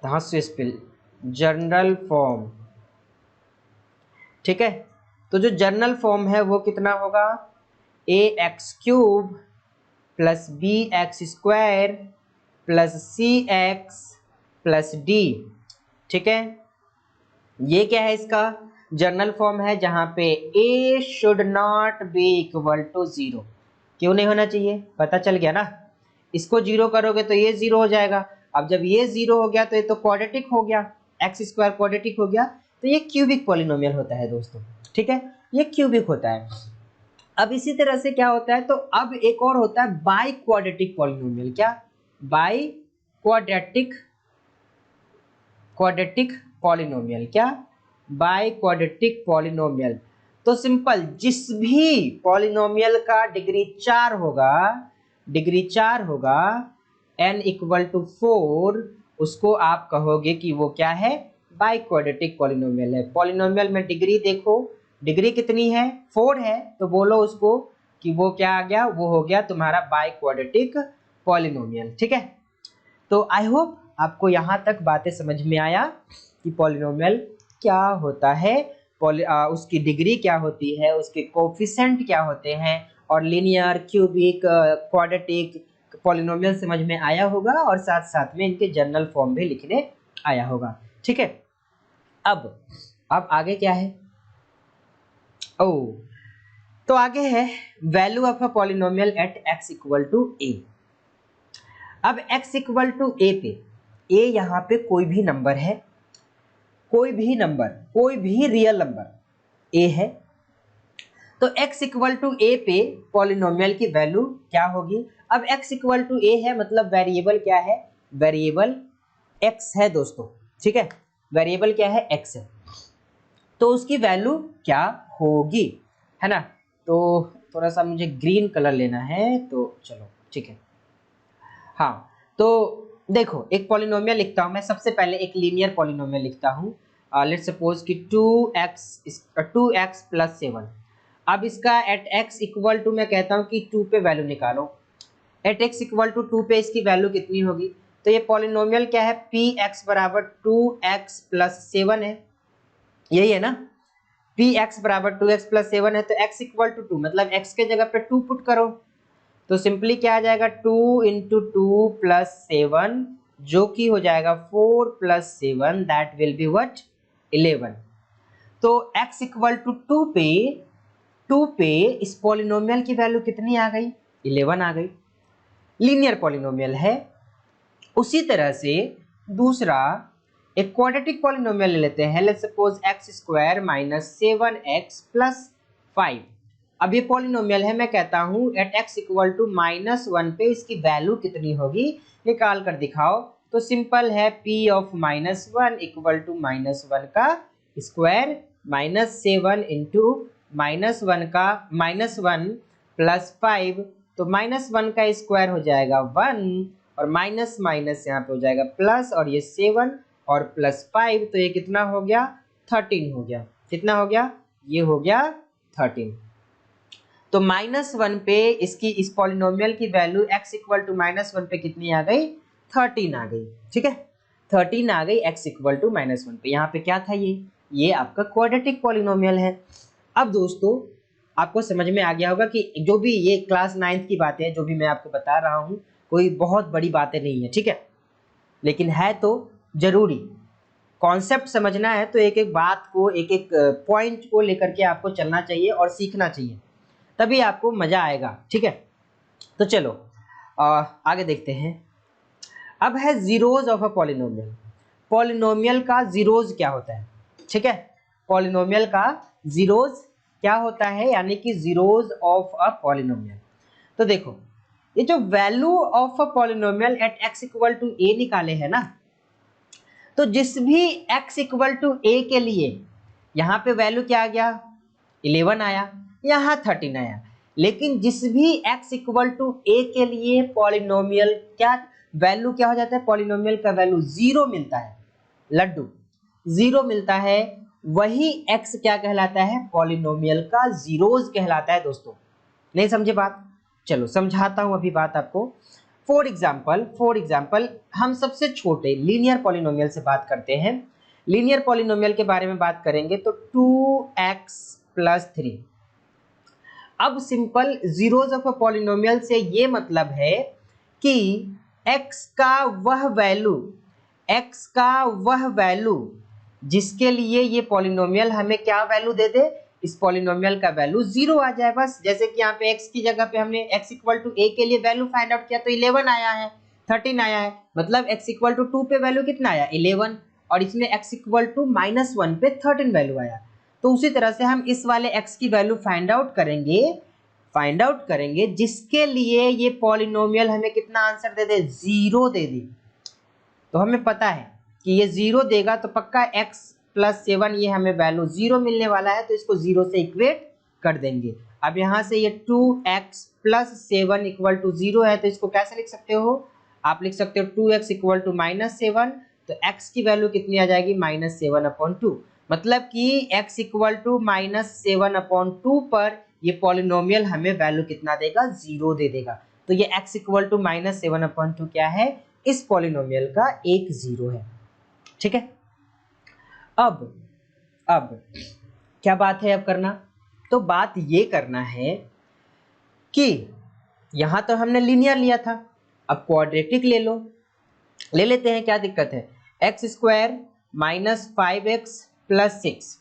स्पिल जनरल फॉर्म, ठीक है। तो जो जनरल फॉर्म है वो कितना होगा? A x cube plus b x square plus c x plus d, ठीक है। ये क्या है? इसका जनरल फॉर्म है जहां पे a should not be equal to 0। क्यों नहीं होना चाहिए? पता चल गया ना। इसको 0 करोगे तो ये 0 हो जाएगा। अब जब ये 0 हो गया तो ये तो क्वाड्रेटिक हो गया, एक्स स्क्वायर क्वाड्रेटिक हो गया, तो ये क्यूबिक पॉलिनोमियल होता है दोस्तों, ठीक है, ये क्यूबिक होता है। अब इसी तरह से क्या होता है, तो अब एक और होता है बाई क्वाड्रेटिक पॉलिनोमियल। क्या? Biquadratic quadratic polynomial. क्या? Biquadratic polynomial. तो सिंपल, जिस भी पॉलिनोमियल का डिग्री 4 होगा, डिग्री 4 होगा, n इक्वल टू 4, उसको आप कहोगे कि वो क्या है? बाई क्वाड्रेटिक पॉलिनोमियल है। पॉलिनोमियल में डिग्री देखो, डिग्री कितनी है? 4 है, तो बोलो उसको कि वो क्या आ गया? वो हो गया तुम्हारा बाई क्वाड्रेटिक पॉलिनोमियल, ठीक है। तो आई होप आपको यहाँ तक बातें समझ में आया कि पॉलिनोमियल क्या होता है, उसकी डिग्री क्या होती है, उसके कोफिशिएंट क्या होते हैं, और लीनियर, क्यूबिक, क्वाड्रेटिक पॉलिनोमियल समझ में आया होगा, और साथ साथ में इनके जनरल फॉर्म भी लिखने आया होगा, ठीक है। अब आगे क्या है? ओ, तो आगे है value of a polynomial at x equal to a. अब x इक्वल टू ए पे, ए यहाँ पे कोई भी नंबर है, कोई भी नंबर, कोई भी रियल नंबर ए है, तो x इक्वल टू ए पे पॉलिनोमियल की वैल्यू क्या होगी? अब x इक्वल टू ए है, मतलब वेरिएबल क्या है? वेरिएबल x है दोस्तों, ठीक है, वेरिएबल क्या है? x है, तो उसकी वैल्यू क्या होगी, है ना। तो थोड़ा सा मुझे ग्रीन कलर लेना है, तो चलो ठीक है। हाँ, तो देखो, एक पॉलिनोमियल लिखता हूँ मैं, सबसे पहले एक लीनियर पॉलिनोमियल लिखता हूँ। लेट्स सपोज कि 2x प्लस 7। अब इसका एट x इक्वल टू मैं कहता हूँ कि 2 पे वैल्यू निकालो। एट x इक्वल टू 2 पे इसकी वैल्यू कितनी होगी? तो ये पॉलिनोमियल क्या है? px बराबर 2x प्लस 7 है, यही है ना। px बराबर 2x प्लस 7 है, तो x इक्वल टू 2, मतलब x के जगह पे 2 पुट करो, तो सिंपली क्या आ जाएगा? 2 इंटू 2 प्लस 7 जो कि हो जाएगा 4 + 7 दैट विल बी व्हाट 11। तो x इक्वल टू 2 पे इस पॉलिनोमियल की वैल्यू कितनी आ गई 11 आ गई, लीनियर पॉलिनोमियल है। उसी तरह से दूसरा एक क्वाड्रेटिक पॉलिनोमियल ले लेते हैं, लेट्स सपोज x² - 7x + 5। अब ये पॉलिनोमियल है, मैं कहता हूं एट x इक्वल टू -1 पे इसकी वैल्यू कितनी होगी निकाल कर दिखाओ। तो सिंपल है p ऑफ -1 इक्वल टू -1 का स्क्वायर -7 इंटू -1 का -1 + 5, तो -1 का स्क्वायर हो जाएगा 1 और माइनस माइनस यहाँ पे हो जाएगा प्लस, और ये 7 और +5, तो ये कितना हो गया 13 हो गया। कितना हो गया, ये हो गया 13। तो -1 पे इसकी इस पॉलिनोमियल की वैल्यू x इक्वल टू -1 पे कितनी आ गई 13 आ गई। ठीक है, 13 आ गई x इक्वल टू -1 पे। यहाँ पे क्या था, ये आपका क्वाड्रेटिक पॉलिनोमियल है। अब दोस्तों आपको समझ में आ गया होगा कि जो भी ये क्लास 9th की बातें हैं, जो भी मैं आपको बता रहा हूँ, कोई बहुत बड़ी बातें नहीं है। ठीक है, लेकिन है तो जरूरी, कॉन्सेप्ट समझना है तो एक एक बात को, एक एक पॉइंट को लेकर के आपको चलना चाहिए और सीखना चाहिए, तभी आपको मजा आएगा। ठीक है, तो चलो आगे देखते हैं। अब है zeros of a polynomial. Polynomial का जीरोज क्या होता है? ठीक है, पॉलिनोमियल का जीरोज क्या होता है, यानी कि जीरोज ऑफ अ पॉलिनोमियल। तो देखो, ये जो value of a polynomial at x equal to a निकाले है ना, तो जिस भी x इक्वल टू a के लिए यहाँ पे वैल्यू क्या आ गया 11 आया, यहाँ 13 आया। लेकिन जिस भी x इक्वल टू a के लिए पॉलिनोमियल क्या वैल्यू क्या हो जाता है, पॉलिनोमियल का वैल्यू 0 मिलता है, लड्डू 0 मिलता है, वही x क्या कहलाता है, पॉलिनोमियल का जीरोज कहलाता है। दोस्तों नहीं समझे बात? चलो समझाता हूं अभी बात आपको। फॉर एग्जाम्पल हम सबसे छोटे लीनियर पॉलिनोमियल से बात करते हैं। लीनियर पॉलिनोमियल के बारे में बात करेंगे तो 2x + 3। अब simple zeros of a polynomial से ये मतलब है कि x का वह वैल्यू जिसके लिए ये पॉलिनोमियल हमें क्या वैल्यू दे दे, इस पॉलिनोमियल का वैल्यू 0 आ जाए बस। जैसे कि यहाँ पे x की जगह पे हमने x इक्वल टू a के लिए वैल्यू फाइंड आउट किया तो 11 आया है, 13 आया है, मतलब x इक्वल टू 2 पे वैल्यू कितना आया 11, और इसमें x इक्वल टू -1 पे 13 वैल्यू आया। तो उसी तरह से हम इस वाले x की वैल्यू फाइंड आउट करेंगे जिसके लिए ये पॉलिनोमियल हमें कितना आंसर दे दे, 0 दे दे। तो हमें पता है कि ये 0 देगा तो पक्का x + 7 ये हमें वैल्यू 0 मिलने वाला है, तो इसको 0 से इक्वेट कर देंगे। अब यहाँ से ये 2x + 7 इक्वल टू 0 है, तो इसको कैसे लिख सकते हो, आप लिख सकते हो 2x इक्वल टू -7, तो x की वैल्यू कितनी आ जाएगी -7/2। मतलब कि x इक्वल टू -7/2 पर ये पॉलिनोमियल हमें वैल्यू कितना देगा, 0 दे देगा। तो ये x इक्वल टू -7/2 क्या है, इस पॉलिनोमियल का एक 0 है। ठीक है, अब क्या बात है अब करना, तो बात ये करना है कि यहां तो हमने लीनियर लिया था, अब क्वाड्रेटिक ले लेते हैं, क्या दिक्कत है, x² - 5x + 6।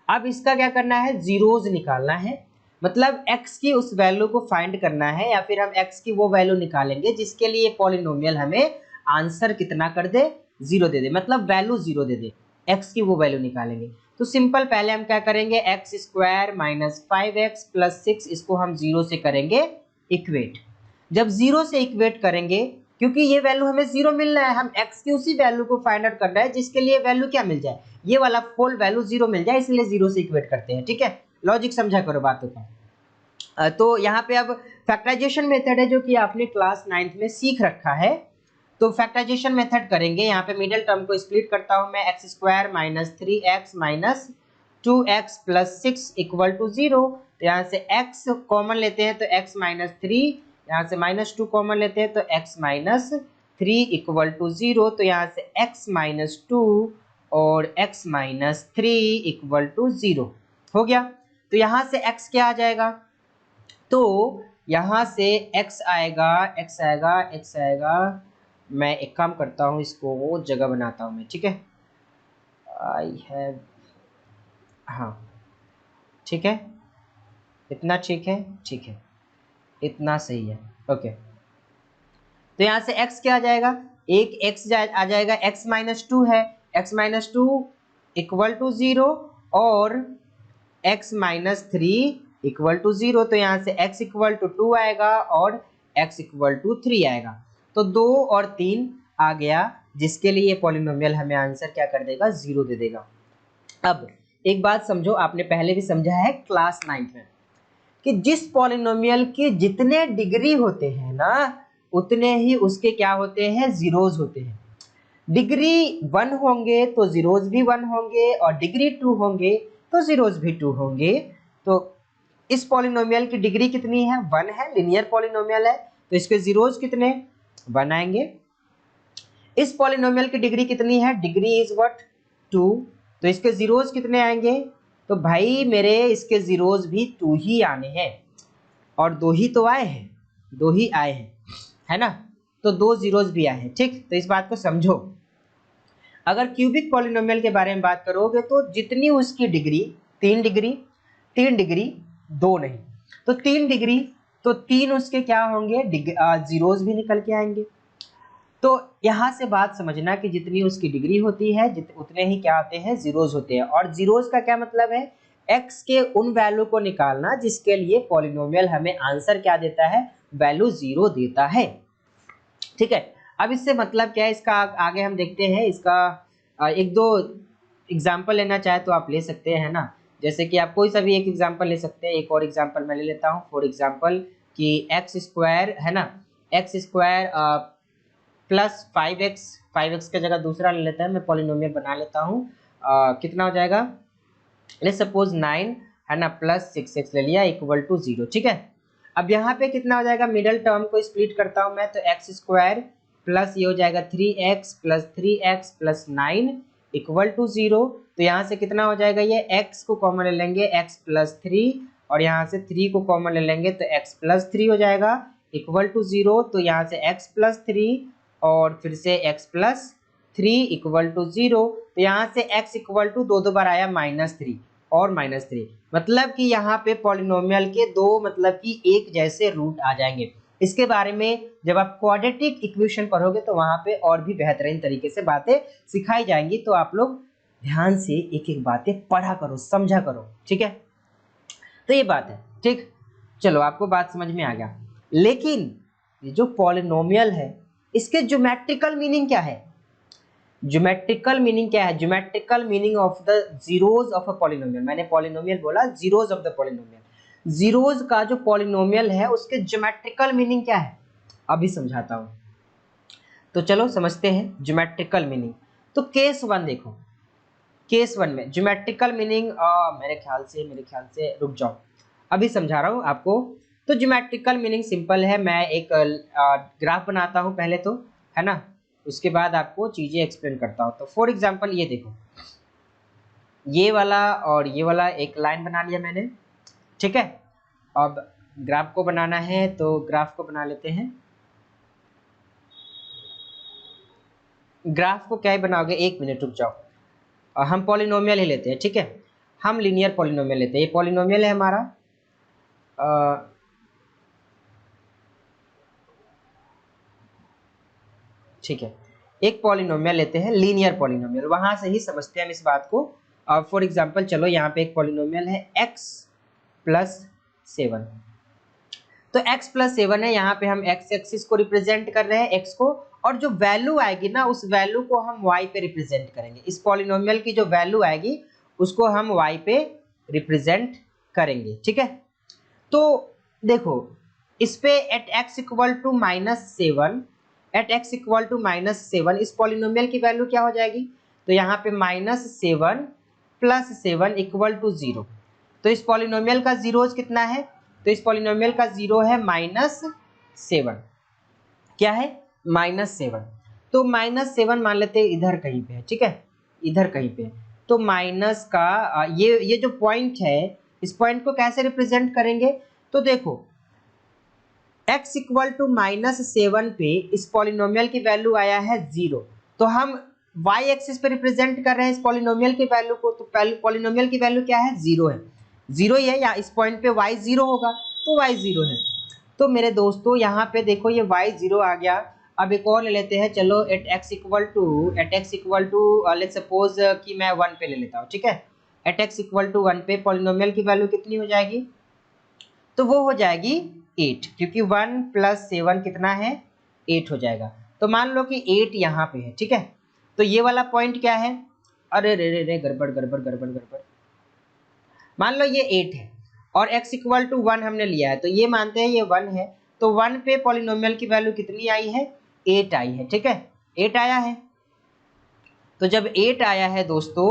अब इसका क्या करना है, जीरोज निकालना है, मतलब x की उस वैल्यू को फाइंड करना है, या फिर हम x की वो वैल्यू निकालेंगे जिसके लिए पॉलिनोमियल हमें आंसर कितना कर दे, 0 दे दे, मतलब वैल्यू 0 दे दे, x की वो वैल्यू निकालेंगे। तो सिंपल पहले हम क्या करेंगे, x² - 5x + 6 इसको हम 0 से करेंगे इक्वेट। जब 0 से इक्वेट करेंगे, क्योंकि ये वैल्यू हमें 0 मिलना है, हम x की उसी वैल्यू को फाइंड आउट करना है जिसके लिए वैल्यू क्या मिल जाए, ये वाला फुल वैल्यू 0 मिल जाए, इसलिए 0 से इक्वेट करते हैं। ठीक है, लॉजिक समझा करो बातों का। तो यहाँ पे अब फैक्टराइजेशन मेथड है जो कि आपने क्लास 9th में सीख रखा है। तो फैक्टराइजेशन मेथड करेंगे, यहाँ पे मिडिल टर्म को स्प्लिट करता हूँ मैं, x² - 3x - 2x + 6 equal to 0। तो यहाँ से x कॉमन लेते हैं तो x - 3, यहाँ से -2 कॉमन लेते हैं तो x - 3 इक्वल टू 0। तो यहाँ से x - 2 और x - 3 इक्वल टू 0 हो गया। तो यहाँ से x क्या आ जाएगा, तो यहाँ से x आएगा मैं एक काम करता हूँ, इसको वो जगह बनाता हूँ मैं, ठीक है। आई हैव, हाँ ठीक है, इतना ठीक है, ठीक है, इतना सही है। ओके, तो यहाँ से x क्या आ जाएगा, एक x आ जाएगा, x माइनस टू है, x minus two equal to 0 और x minus three equal to 0। तो यहाँ से x इक्वल टू 2 आएगा और x इक्वल टू 3 आएगा। तो 2 और 3 आ गया, जिसके लिए पॉलिनोमियल हमें आंसर क्या कर देगा, 0 दे देगा। अब एक बात समझो, आपने पहले भी समझा है क्लास 9 में कि जिस पॉलिनोमियल के जितने डिग्री होते हैं ना, उतने ही उसके क्या होते हैं, जीरोज होते हैं। डिग्री 1 होंगे तो जीरोज भी 1 होंगे, और डिग्री 2 होंगे तो जीरोज भी 2 होंगे। तो इस पॉलिनोमियल की डिग्री कितनी है, 1 है, लिनियर पॉलिनोमियल है, तो इसके जीरोज कितने, 1 आएंगे। इस पॉलिनोमियल की डिग्री कितनी है, डिग्री इज व्हाट, 2, तो इसके जीरोज कितने आएंगे, तो भाई मेरे इसके जीरोज भी 2 ही आने हैं, और 2 ही तो आए हैं, 2 ही आए हैं, है ना, तो 2 जीरोज भी आए हैं, ठीक। तो इस बात को समझो। अगर क्यूबिक पॉलिनोमियल के बारे में बात करोगे तो जितनी उसकी डिग्री, 3 डिग्री, 3 डिग्री 2 नहीं, तो 3 डिग्री, तो 3 उसके क्या होंगे, जीरोज भी निकल के आएंगे। तो यहाँ से बात समझना कि जितनी उसकी डिग्री होती है उतने ही क्या होते हैं, जीरोज होते हैं। और जीरोज का क्या मतलब है, x के उन वैल्यू को निकालना जिसके लिए पॉलिनोमियल हमें आंसर क्या देता है, वैल्यू 0 देता है, ठीक है। अब इससे मतलब क्या है, इसका आगे हम देखते हैं। इसका एक दो एग्जाम्पल लेना चाहे तो आप ले सकते हैं ना, जैसे कि आप कोई सा भी एक एग्जाम्पल ले सकते हैं। एक और एग्जाम्पल मैं ले लेता हूँ, फॉर एग्जाम्पल कि एक्स स्क्वायर है ना, x square plus 5x, 5x की जगह दूसरा ले लेता है, मैं पॉलिनोमियल बना लेता हूँ। कितना हो जाएगा, लेट्स सपोज 9 है ना, प्लस 6x ले लिया इक्वल टू 0, ठीक है। अब यहाँ पे कितना हो जाएगा, मिडल टर्म को स्प्लिट करता हूँ मैं, तो एक्स स्क्वायर प्लस ये हो जाएगा 3x plus 3x plus 9 equal to 0। तो यहाँ से कितना हो जाएगा, ये x को कॉमन ले लेंगे, x प्लस 3, और यहाँ से 3 को कॉमन ले लेंगे तो x प्लस 3 हो जाएगा इक्वल टू 0। तो यहाँ से x प्लस 3 और फिर से x प्लस 3 इक्वल टू 0। तो यहाँ से x इक्वल टू दो बार आया -3 और -3, मतलब कि यहाँ पे पॉलिनोमियल के दो मतलब कि एक जैसे रूट आ जाएंगे। इसके बारे में जब आप क्वाड्रेटिक इक्वेशन पढ़ोगे तो वहां पे और भी बेहतरीन तरीके से बातें सिखाई जाएंगी, तो आप लोग ध्यान से एक एक बातें पढ़ा करो, समझा करो, ठीक है। तो ये बात है, ठीक। चलो आपको बात समझ में आ गया। लेकिन ये जो पॉलिनोमियल है, इसके ज्योमेट्रिकल मीनिंग क्या है, ज्योमेट्रिकल मीनिंग क्या है, geometrical meaning of the zeros of a polynomial. मैंने पॉलिनोमियल बोला, zeros of the polynomial, zeros का जो पॉलिनोमियल है उसके ज्योमेट्रिकल मीनिंग क्या है, अभी समझाता हूं। तो चलो समझते हैं ज्योमेट्रिकल मीनिंग। तो केस 1 देखो, केस 1 में ज्योमेट्रिकल मीनिंग मेरे ख्याल से रुक जाओ, अभी समझा रहा हूं आपको। तो ज्योमेट्रिकल मीनिंग सिंपल है, मैं एक ग्राफ बनाता हूं पहले तो, है ना, उसके बाद आपको चीजें एक्सप्लेन करता हूं। तो फॉर एग्जांपल ये देखो, ये वाला और ये वाला एक लाइन बना लिया मैंने, ठीक है। अब ग्राफ को बनाना है तो ग्राफ को बना लेते हैं। ग्राफ को क्या ही बनाओगे, एक मिनट रुक जाओ, और हम पॉलिनोमियल ही लेते हैं, ठीक है। हम लीनियर पॉलिनोमियल लेते हैं, ये पॉलिनोमियल है हमारा, ठीक है। एक पॉलिनोमियल लेते हैं, लीनियर पॉलिनोमियल, वहां से ही समझते हैं हम इस बात को। फॉर एग्जांपल चलो यहाँ पे एक पॉलिनोमियल है x प्लस 7, तो x प्लस 7 है, यहाँ पे हम x एक्सिस को रिप्रेजेंट कर रहे हैं, x को, और जो वैल्यू आएगी ना उस वैल्यू को हम y पे रिप्रेजेंट करेंगे। इस पॉलिनोमियल की जो वैल्यू आएगी उसको हम y पे रिप्रेजेंट करेंगे, ठीक है। तो देखो, इस पे at x equal to -7, at x equal to -7 इस पॉलिनोमियल की वैल्यू क्या हो जाएगी, तो यहाँ पे -7 प्लस 7 इक्वल टू 0। तो इस पॉलिनोमियल का जीरोज कितना है, तो इस पॉलिनोमियल का जीरो है -7, क्या है, -7। तो -7 मान लेते हैं इधर कहीं पे है, ठीक है, इधर कहीं पे। तो माइनस का ये जो पॉइंट है, इस पॉइंट को कैसे रिप्रेजेंट करेंगे, तो देखो x इक्वल टू -7 पे इस पॉलिनोमियल की वैल्यू आया है 0, तो हम y एक्सिस पे रिप्रेजेंट कर रहे हैं इस पॉलिनोमियल की वैल्यू को, तो पॉलिनोमियल की वैल्यू क्या है, 0 है, 0 ही है, या इस पॉइंट पे y 0 होगा तो y 0 है। तो मेरे दोस्तों यहाँ पे देखो ये y 0 आ गया। अब एक और ले लेते हैं, चलो at x equal to let's suppose कि मैं 1 पे ले लेता हूँ, ठीक है। एट x इक्वल टू 1 पे पॉलिनोमियल की वैल्यू कितनी हो जाएगी, तो वो हो जाएगी 8, क्योंकि 1 + 7 कितना है, 8 हो जाएगा। तो मान लो कि 8 यहाँ पे है, ठीक है। तो ये वाला पॉइंट क्या है, अरे रे रे रे गड़बड़ गड़बड़ गड़बड़ गड़बड़, मान लो ये 8 है और x इक्वल टू 1 हमने लिया है, तो ये मानते हैं ये 1 है, तो 1 पे पॉलिनोमियल की वैल्यू कितनी आई है, 8 आई है, ठीक है, 8 आया है। तो जब 8 आया है दोस्तों,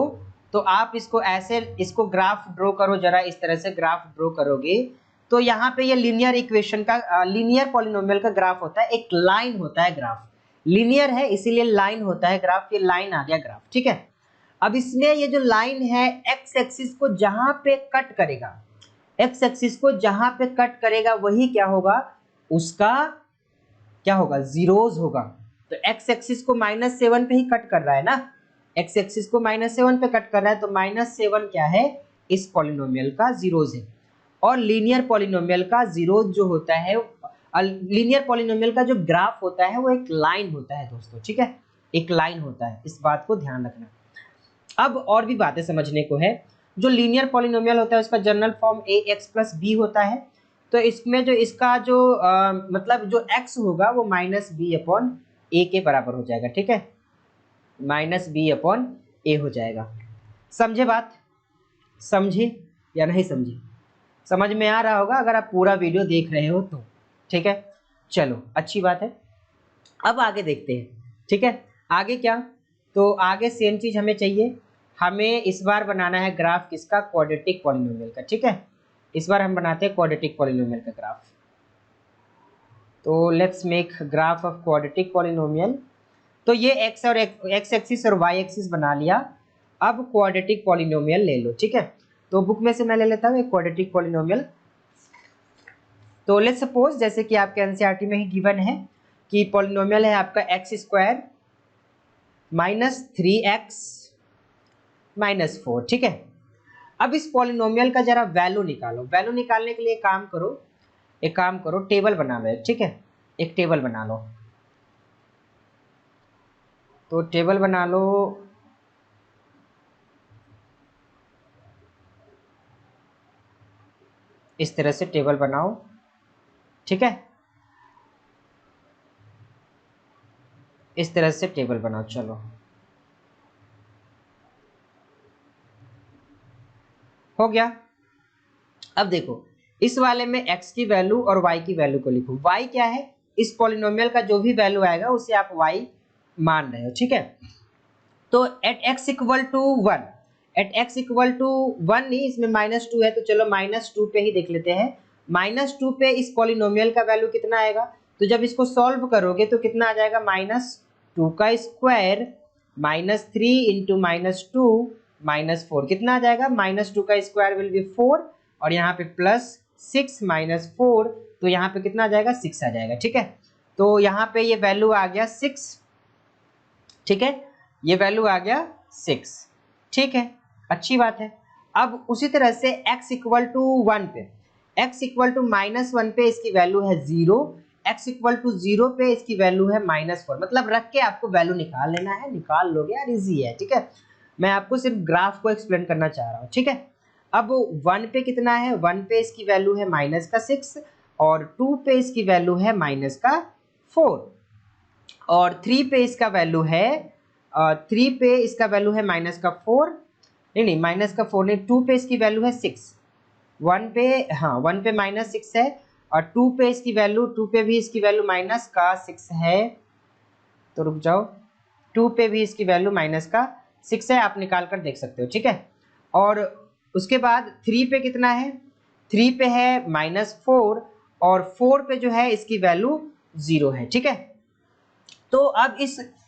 तो आप इसको ऐसे, इसको ग्राफ ड्रॉ करो जरा, इस तरह से ग्राफ ड्रॉ करोगे तो यहाँ पे ये लीनियर इक्वेशन का लीनियर पॉलिनोमियल का ग्राफ होता है, एक लाइन होता है ग्राफ, लीनियर है इसीलिए लाइन होता है ग्राफ, ये लाइन आ गया ग्राफ, ठीक है। अब इसमें ये जो लाइन है एक्स एक्सिस को जहां पे कट करेगा, एक्स एक्सिस को जहां पे कट करेगा वही क्या होगा, उसका क्या होगा, जीरोज होगा। तो एक्स एक्सिस को -7 पे ही कट कर रहा है ना, एक्स एक्सिस को -7 पे कट कर रहा है, तो -7 क्या है, इस पॉलिनोमियल का जीरोज है। और लीनियर पॉलिनोमियल का जीरोज जो होता है, लीनियर पॉलिनोमियल का जो ग्राफ होता है वो एक लाइन होता है दोस्तों, ठीक है, एक लाइन होता है, इस बात को ध्यान रखना। अब और भी बातें समझने को है। जो लीनियर पॉलिनोमियल होता है उसका जनरल फॉर्म ax + b होता है, तो इसमें जो इसका जो मतलब जो x होगा वो -b/a के बराबर हो जाएगा, ठीक है, -b/a हो जाएगा। समझे बात, समझे या नहीं समझे, समझ में आ रहा होगा अगर आप पूरा वीडियो देख रहे हो तो, ठीक है। चलो अच्छी बात है, अब आगे देखते हैं, ठीक है। आगे क्या, तो आगे सेम चीज हमें चाहिए, हमें इस बार बनाना है ग्राफ किसका, क्वाड्रेटिक पॉलिनोमियल का, ठीक है। इस बार हम बनाते हैं क्वाड्रेटिक पॉलिनोमियल का ग्राफ। तो let's make graph of quadratic polynomial. तो ये एक्स और एक्स एक्सिस और वाई एक्सिस बना लिया। अब क्वाड्रेटिक पॉलिनोमियल ले लो, ठीक है। तो बुक में से मैं ले लेता हूँ एक क्वाड्रेटिक पॉलिनोमियल। तो लेट्स सपोज जैसे कि आपके एनसीईआरटी में ही गिवन है कि पॉलिनोमियल है आपका x² -3x -4, ठीक है। अब इस पॉलिनोमियल का जरा वैल्यू निकालो, वैल्यू निकालने के लिए एक काम करो टेबल बना लो, ठीक है, एक टेबल बना लो। तो टेबल बना लो, इस तरह से टेबल बनाओ, ठीक है, इस तरह से टेबल बनाओ। चलो हो गया। अब देखो इस वाले में x की वैल्यू और y की वैल्यू को लिखो। y क्या है, इस पॉलिनोमियल का जो भी वैल्यू आएगा उसे आप y मान रहे हो, ठीक है। तो at x equal to 1, at x equal to 1 नहीं, इसमें -2 है, तो चलो -2 पे ही देख लेते हैं। -2 पे इस पॉलिनोमियल का वैल्यू कितना आएगा, तो जब इसको सॉल्व करोगे तो कितना आ जाएगा, -2 का स्क्वायर -3 × -2 -4 कितना आ जाएगा, -2 का स्क्वायर विल बी 4 और यहाँ पे +6 -4, तो यहाँ पे कितना आ जाएगा, 6 आ जाएगा, ठीक है। तो यहाँ पे ये वैल्यू आ गया 6, ठीक है, ये वैल्यू आ गया 6, ठीक है, अच्छी बात है। अब उसी तरह से x इक्वल टू 1 पे, x इक्वल टू -1 पे इसकी वैल्यू है 0, x इक्वल टू 0 पे इसकी वैल्यू है -4, मतलब रख के आपको वैल्यू निकाल लेना है, निकाल लोगे यार, इजी है, ठीक है। मैं आपको सिर्फ ग्राफ को एक्सप्लेन करना चाह रहा हूँ, ठीक है। अब 1 पे कितना है, 1 पे इसकी वैल्यू है -6 और 2 पे इसकी वैल्यू है -4 और 3 पे इसका वैल्यू है 3 पे इसका वैल्यू है -4, नहीं -4 नहीं, 2 पे इसकी वैल्यू है 6, 1 पे, हाँ 1 पे -6 है और 2 पे इसकी वैल्यू, 2 पे भी इसकी वैल्यू -6 है, तो रुक जाओ, 2 पे भी इसकी वैल्यू -6 है, आप निकाल कर देख सकते हो, ठीक है। और उसके बाद 3 पे कितना है, 3 पे है -4 और 4 पे जो है इसकी वैल्यू 0 है, ठीक है। तो अब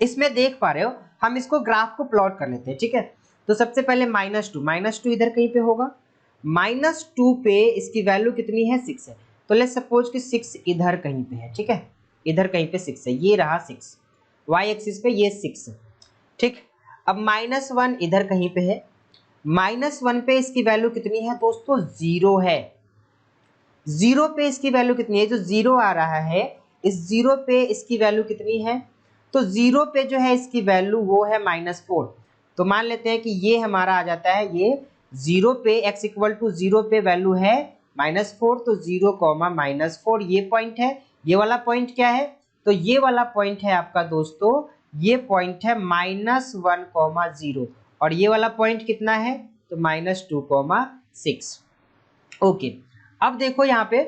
इसमें देख पा रहे हो, हम इसको ग्राफ को प्लॉट कर लेते हैं, ठीक है। तो सबसे पहले -2 इधर कहीं पे होगा, -2 पे इसकी वैल्यू कितनी है, 6 है, तो लेट्स सपोज कि 6 इधर कहीं पे है, ठीक है, इधर कहीं पे 6 है, ये रहा 6, वाई एक्सिस पे ये 6 है, ठीक। अब -1 इधर कहीं पे है, -1 पे इसकी वैल्यू कितनी है दोस्तों, 0 है। 0 पे इसकी वैल्यू कितनी है, जो 0 आ रहा है इस 0 पे इसकी वैल्यू कितनी है, तो 0 पे जो है इसकी वैल्यू वो है -4। तो मान लेते हैं कि ये हमारा आ जाता है, ये 0 पे x इक्वल टू 0 पे वैल्यू है -4, तो 0, -4 ये पॉइंट है। ये वाला पॉइंट क्या है, तो ये वाला पॉइंट है आपका दोस्तों, ये पॉइंट है -1, 0, और ये वाला पॉइंट कितना है, तो -2, 6। ओके, अब देखो यहाँ पे,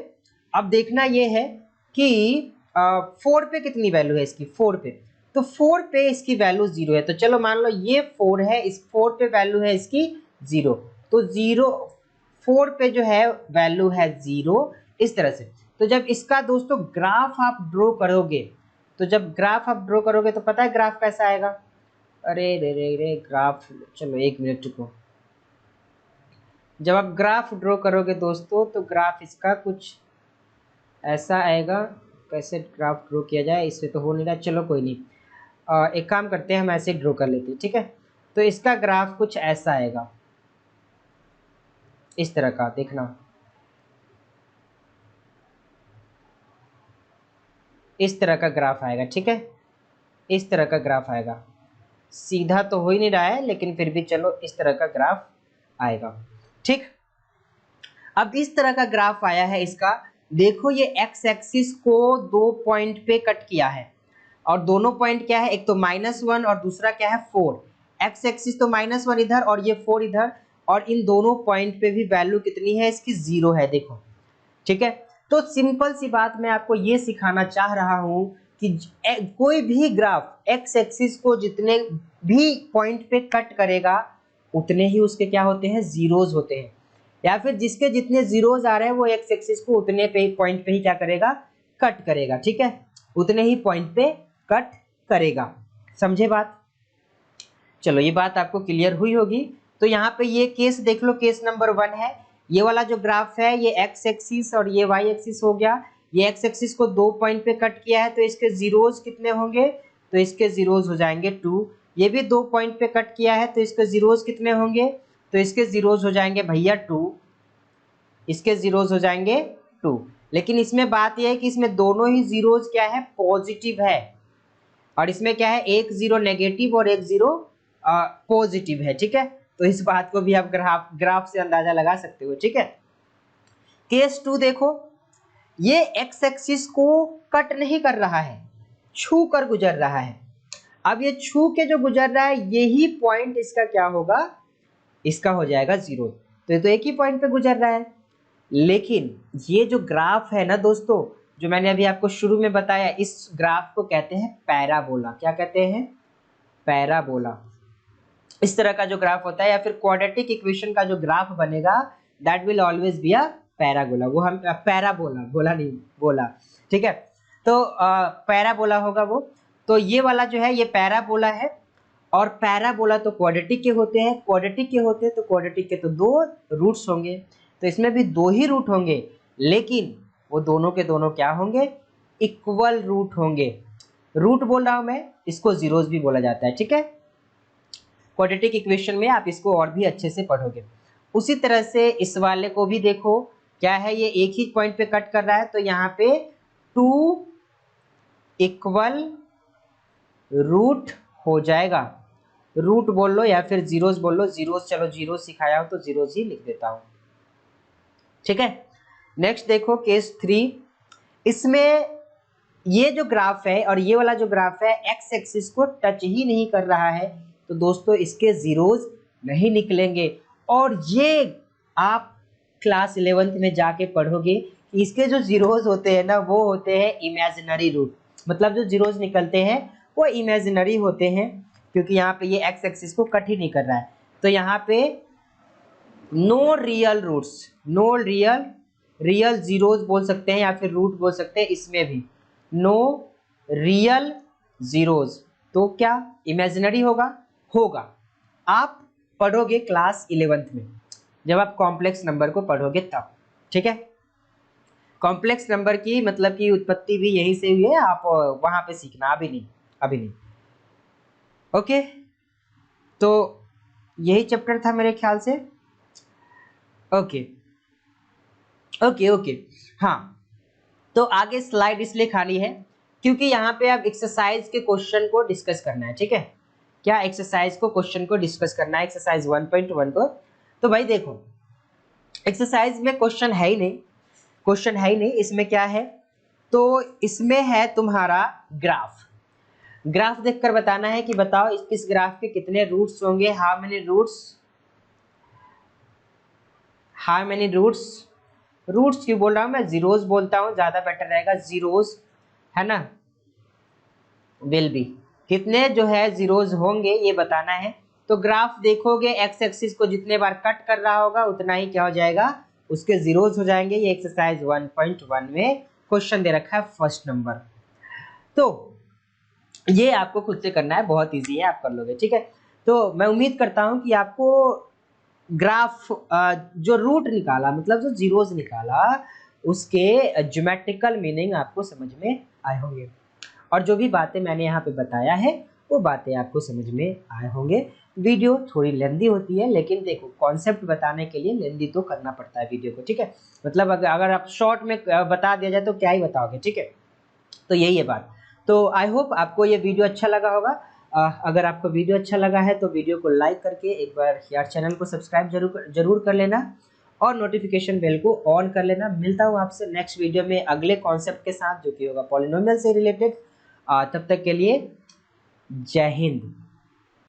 अब देखना ये है कि 4 पे कितनी वैल्यू है इसकी, 4 पे, तो 4 पे इसकी वैल्यू 0 है। तो चलो मान लो ये 4 है, इस 4 पे वैल्यू है इसकी 0, तो 0 4 पे जो है वैल्यू है 0, इस तरह से। तो जब इसका दोस्तों ग्राफ आप ड्रॉ करोगे, तो जब ग्राफ आप ड्रॉ करोगे तो पता है ग्राफ कैसा आएगा, अरे रे रे रे ग्राफ, चलो 1 मिनट रुको। जब आप ग्राफ ड्रॉ करोगे दोस्तों, तो ग्राफ इसका कुछ ऐसा आएगा। कैसे ग्राफ ड्रॉ किया जाए, इससे तो हो नहीं रहा, चलो कोई नहीं, एक काम करते हैं, हम ऐसे ड्रॉ कर लेते हैं, ठीक है। तो इसका ग्राफ कुछ ऐसा आएगा, इस तरह का, देखना इस तरह का ग्राफ आएगा, ठीक है, इस तरह का ग्राफ आएगा। सीधा तो हो ही नहीं रहा है, लेकिन फिर भी चलो इस तरह का ग्राफ आएगा, ठीक। अब इस तरह का ग्राफ आया है इसका, देखो ये एक्स एक्सिस को 2 पॉइंट पे कट किया है, और दोनों पॉइंट क्या है, एक तो -1 और दूसरा क्या है 4। एक्स एक्सिस तो -1 इधर और ये 4 इधर, और इन दोनों पॉइंट पे भी वैल्यू कितनी है इसकी, 0 है, देखो, ठीक है। तो सिंपल सी बात मैं आपको ये सिखाना चाह रहा हूं कि कोई भी ग्राफ एक्स एक्सिस को जितने भी पॉइंट पे कट करेगा, उतने ही उसके क्या होते हैं, जीरोज होते हैं, या फिर जिसके जितने जीरोज आ रहे हैं वो एक्स एक्सिस को उतने पे पॉइंट पे ही क्या करेगा, कट करेगा, ठीक है, उतने ही पॉइंट पे कट करेगा। समझे बात, चलो ये बात आपको क्लियर हुई होगी। तो यहाँ पे ये केस देख लो, केस नंबर 1 है, ये वाला जो ग्राफ है ये एक्स एक्सिस और ये वाई एक्सिस हो गया। ये एक्स एक्सिस को 2 पॉइंट पे कट किया है, तो इसके जीरोज कितने होंगे, तो इसके जीरोज हो जाएंगे 2। ये भी 2 पॉइंट पे कट किया है, तो इसके जीरोज कितने होंगे, तो इसके जीरोज हो जाएंगे भैया 2, इसके जीरोज हो जाएंगे 2। लेकिन इसमें बात यह है कि इसमें दोनों ही जीरोज क्या है, पॉजिटिव है, और इसमें क्या है, एक जीरो नेगेटिव और एक जीरो पॉजिटिव है, ठीक है। तो इस बात को भी आप ग्राफ से अंदाजा लगा सकते हो, ठीक है। केस 2 देखो, ये एक्स एक्सिस को कट नहीं कर रहा है, छू कर गुजर रहा है। अब ये छू के जो गुजर रहा है, यही पॉइंट इसका क्या होगा, इसका हो जाएगा 0। तो ये तो एक ही पॉइंट पे गुजर रहा है। लेकिन ये जो ग्राफ है ना दोस्तों, जो मैंने अभी आपको शुरू में बताया, इस ग्राफ को कहते हैं पैराबोला। क्या कहते हैं, पैराबोला। इस तरह का जो ग्राफ होता है, या फिर क्वाड्रेटिक इक्वेशन का जो ग्राफ बनेगा, that will always be a parabola. वो हम पैराबोला बोला नहीं, बोला, ठीक है। तो पैराबोला होगा वो। तो ये वाला जो है ये पैराबोला है, और पैराबोला तो क्वाड्रेटिक के होते हैं, क्वाड्रेटिक के होते हैं तो क्वाड्रेटिक के तो 2 रूट्स होंगे, तो इसमें भी 2 ही रूट होंगे, लेकिन वो दोनों के दोनों क्या होंगे, इक्वल रूट होंगे। रूट बोल रहा हूं मैं, इसको जीरोस भी बोला जाता है, ठीक है। क्वाड्रेटिक इक्वेशन में आप इसको और भी अच्छे से पढ़ोगे। उसी तरह से इस वाले को भी देखो, क्या है, ये एक ही पॉइंट पे कट कर रहा है, तो यहाँ पे 2 इक्वल रूट हो जाएगा। रूट बोल लो या फिर जीरोस बोल लो, जीरोस, चलो जीरोस सिखाया हूं तो जीरोस ही लिख देता हूं, ठीक है। नेक्स्ट देखो केस 3, इसमें ये जो ग्राफ है और ये वाला जो ग्राफ है एक्स एक्सिस को टच ही नहीं कर रहा है, तो दोस्तों इसके जीरोस नहीं निकलेंगे। और ये आप क्लास 11th में जाके पढ़ोगे कि इसके जो जीरोस होते हैं ना, वो होते हैं इमेजिनरी रूट, मतलब जो जीरोस निकलते हैं वो इमेजिनरी होते हैं, क्योंकि यहाँ पे ये एक्स एक्सिस को कट ही नहीं कर रहा है। तो यहाँ पे no real roots, no real zeros बोल सकते हैं या फिर रूट बोल सकते हैं, इसमें भी नो रियल जीरोस। तो क्या इमेजिनरी होगा आप पढ़ोगे क्लास 11th में, जब आप कॉम्प्लेक्स नंबर को पढ़ोगे तब, ठीक है। कॉम्प्लेक्स नंबर की मतलब की उत्पत्ति भी यहीं से हुई है, आप वहां पे सीखना, अभी नहीं, अभी नहीं। ओके, तो यही चैप्टर था मेरे ख्याल से। ओके ओके ओके, हाँ, तो आगे स्लाइड इसलिए खाली है क्योंकि यहाँ पे अब एक्सरसाइज के क्वेश्चन को डिस्कस करना है, ठीक है। क्या एक्सरसाइज को क्वेश्चन को डिस्कस करना है, एक्सरसाइज 1.1 को। तो भाई देखो, एक्सरसाइज में क्वेश्चन है ही नहीं, क्वेश्चन है ही नहीं, इसमें क्या है, तो इसमें है तुम्हारा ग्राफ। ग्राफ देखकर बताना है कि बताओ इस ग्राफ के कितने रूट्स होंगे, how many roots, how many roots, roots क्यों बोल रहा हूं मैं, जीरोस बोलता हूं, ज्यादा बेटर रहेगा, जीरोस है ना, विल बी, कितने जो है जीरोस होंगे ये बताना है। तो ग्राफ देखोगे, एक्स एक्सिस को जितने बार कट कर रहा होगा उतना ही क्या हो जाएगा, उसके जीरोस हो जाएंगे। ये एक्सरसाइज 1.1 में क्वेश्चन दे रखा है फर्स्ट नंबर। तो ये आपको खुद से करना है, बहुत इजी है, आप कर लोगे, ठीक है। तो मैं उम्मीद करता हूं कि आपको ग्राफ जो रूट निकाला मतलब जो जीरोस निकाला उसके ज्योमेट्रिकल मीनिंग आपको समझ में आए होंगे, और जो भी बातें मैंने यहाँ पे बताया है वो बातें आपको समझ में आए होंगे। वीडियो थोड़ी लेंदी होती है, लेकिन देखो कॉन्सेप्ट बताने के लिए लेंदी तो करना पड़ता है वीडियो को, ठीक है। मतलब अगर आप शॉर्ट में बता दिया जाए तो क्या ही बताओगे, ठीक है। तो यही है बात। तो आई होप आपको ये वीडियो अच्छा लगा होगा। अगर आपको वीडियो अच्छा लगा है तो वीडियो को लाइक करके एक बार यार चैनल को सब्सक्राइब जरूर कर लेना, और नोटिफिकेशन बेल को ऑन कर लेना। मिलता हूँ आपसे नेक्स्ट वीडियो में अगले कॉन्सेप्ट के साथ जो कि होगा पॉलिनोमियल से रिलेटेड। तब तक के लिए जय हिंद।